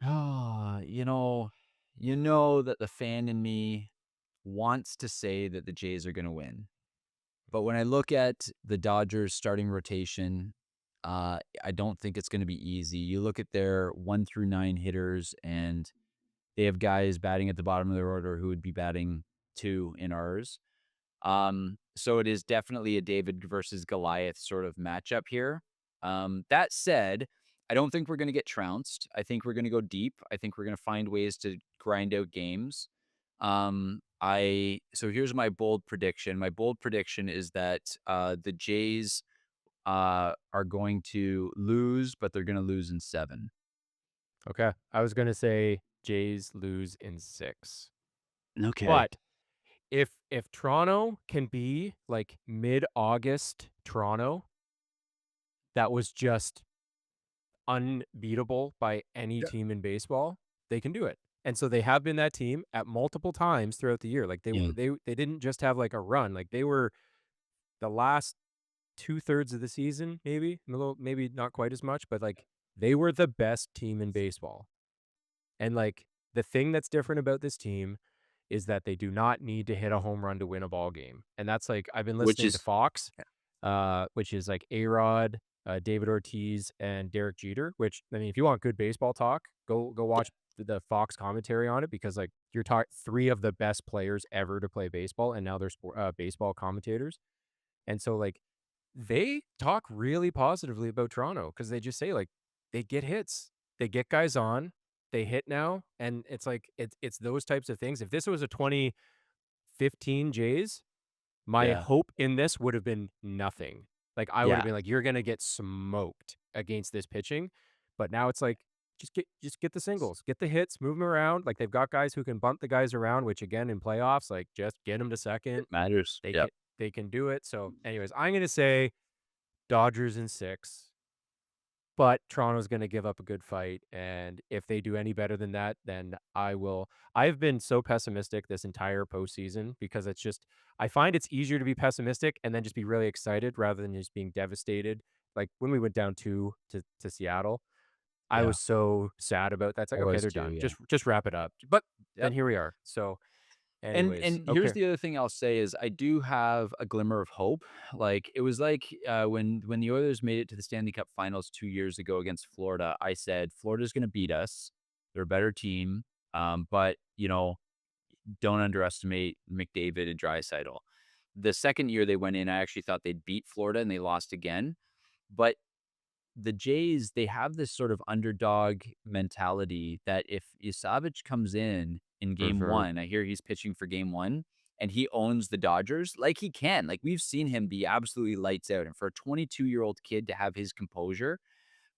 Ah, you know that the fan in me wants to say that the Jays are gonna win. But when I look at the Dodgers starting rotation, I don't think it's gonna be easy. You look at their 1 through 9 hitters, and they have guys batting at the bottom of their order who would be batting 2 in ours. So it is definitely a David versus Goliath sort of matchup here. That said, I don't think we're gonna get trounced. I think we're gonna go deep. I think we're gonna find ways to grind out games. I so here's my bold prediction. My bold prediction is that the Jays are going to lose, but they're gonna lose in 7. Okay. I was gonna say Jays lose in 6. Okay. But if Toronto can be like mid-August Toronto, that was just unbeatable by any Yeah. team in baseball, they can do it. And so they have been that team at multiple times throughout the year. Like Yeah. they didn't just have like a run. Like they were the last 2/3 of the season, maybe a little, maybe not quite as much, but like they were the best team in baseball. And like the thing that's different about this team is that they do not need to hit a home run to win a ball game. And that's like I've been Which listening to is Fox, which is like A-Rod, David Ortiz, and Derek Jeter. Which I mean, if you want good baseball talk, go watch the Fox commentary on it because like you're talking three of the best players ever to play baseball, and now they're baseball commentators. And so like they talk really positively about Toronto because they just say like they get hits, they get guys on, they hit now, and it's like it's those types of things. If this was a 2015 Jays, my yeah. hope in this would have been nothing. Like I would have Yeah. been like, you're gonna get smoked against this pitching, but now it's like just get the singles, get the hits, move them around. Like they've got guys who can bunt the guys around, which again in playoffs, like just get them to second. It matters. They can Yep. they can do it. So, anyways, I'm gonna say Dodgers in 6, but Toronto's gonna give up a good fight, and if they do any better than that, then I will. I've been so pessimistic this entire postseason because it's just I find it's easier to be pessimistic and then just be really excited rather than just being devastated. Like, when we went down 2 to Seattle, I Yeah. was so sad about that. It's I like, "Okay, was they're too, done. yeah. Just wrap it up." But then Yep. here we are. So, And anyways, and here's okay. the other thing I'll say is I do have a glimmer of hope. Like, it was like, when the Oilers made it to the Stanley Cup Finals 2 years ago against Florida, I said, "Florida's gonna beat us. They're a better team, but, don't underestimate McDavid and Draisaitl." The second year they went in, I actually thought they'd beat Florida, and they lost again. But the Jays, they have this sort of underdog mentality that if Savage comes in game Mhm. 1, I hear he's pitching for game 1, and he owns the Dodgers, like he can. Like, we've seen him be absolutely lights out, and for a 22-year-old kid to have his composure,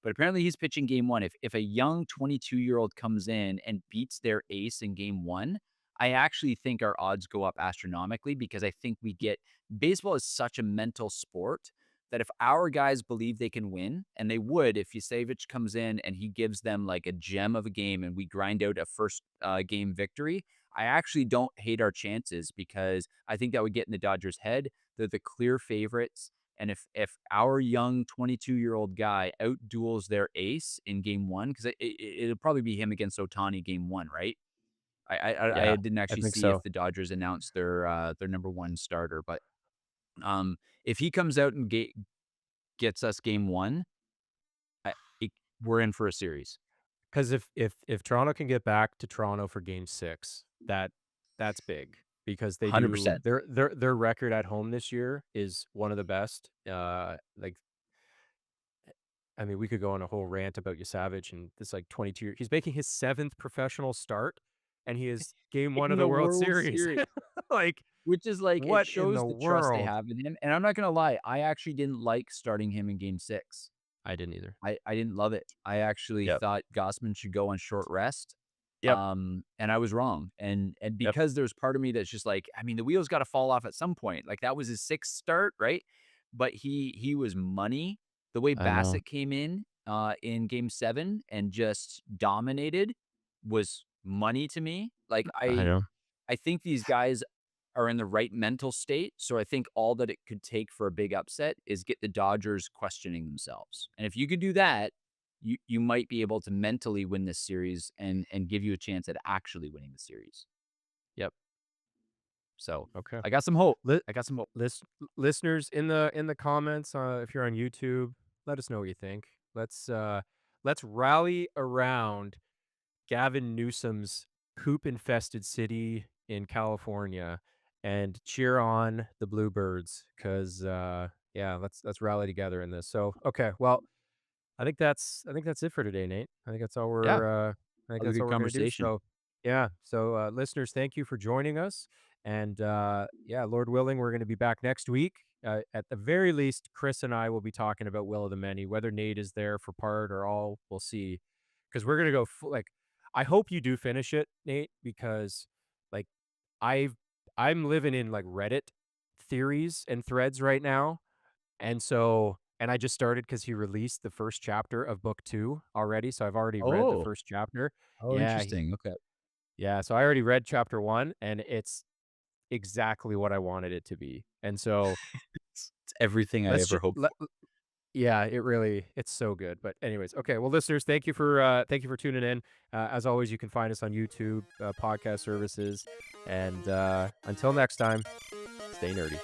but apparently he's pitching game 1. If a young 22-year-old comes in and beats their ace in game 1, I actually think our odds go up astronomically because I think we get baseball is such a mental sport that if our guys believe they can win, and they would if Yusevich comes in and he gives them like a gem of a game and we grind out a first game victory, I actually don't hate our chances because I think that would get in the Dodgers' head. They're the clear favorites. And if our young 22-year-old guy outduels their ace in game 1, because it'll probably be him against Otani game 1, right? I Yeah, didn't I actually think see if so. the Dodgers announced their number 1 starter, but, if he comes out and gets us game 1, I it we're in for a series. 'Cause if Toronto can get back to Toronto for game 6, that's big because they do 100%. their record at home this year is one of the best. Like, I mean, we could go on a whole rant about Savage and this, like, 22 he's making his 7th professional start, and he is game 1 of In the the World World Series. Series, Like, which is like it what in shows the the trust they world? have in him, and I'm not gonna lie, I actually didn't like starting him in game 6. I didn't either. I didn't love it. I actually Yep. thought Gossman should go on short rest, Yep. and I was wrong, and Yep. because there's part of me that's just like, I mean, the wheels gotta fall off at some point, like, that was his 6th start, right? But he was money. The way I know. Bassett came in game 7 and just dominated was money to me. Like, I know. I think these guys are in the right mental state, so I think all that it could take for a big upset is get the Dodgers questioning themselves, and if you could do that, you might be able to mentally win this series and give you a chance at actually winning the series. Yep. So, Okay. I got some hope. Li I got some hope. lis listeners in the comments, if you're on YouTube. Let us know what you think. Let's rally around Gavin Newsom's poop-infested city in California and cheer on the Bluebirds because, yeah, let's rally together in this. So, okay, well, I think that's it for today, Nate. I think that's all Yeah, I think other that's good all we're gonna do. conversation. So, yeah. So, listeners, thank you for joining us. And yeah, Lord willing, we're gonna be back next week. At the very least, Chris and I will be talking about Will of the Many. Whether Nate is there for part or all, we'll see. Because we're gonna go like, I hope you do finish it, Nate, because like I've I'm living in like Reddit theories and threads right now, and I just started because he released the first chapter of book 2 already, so I've already read the Oh, first chapter. oh, Yeah, interesting. Okay. yeah, so I already read chapter 1, and it's exactly what I wanted it to be, and so It's everything I let's ever just hoped let for. yeah, it's so good, but anyways, okay, well, listeners, thank you for tuning in. As always, you can find us on YouTube, podcast services, and, until next time, stay nerdy.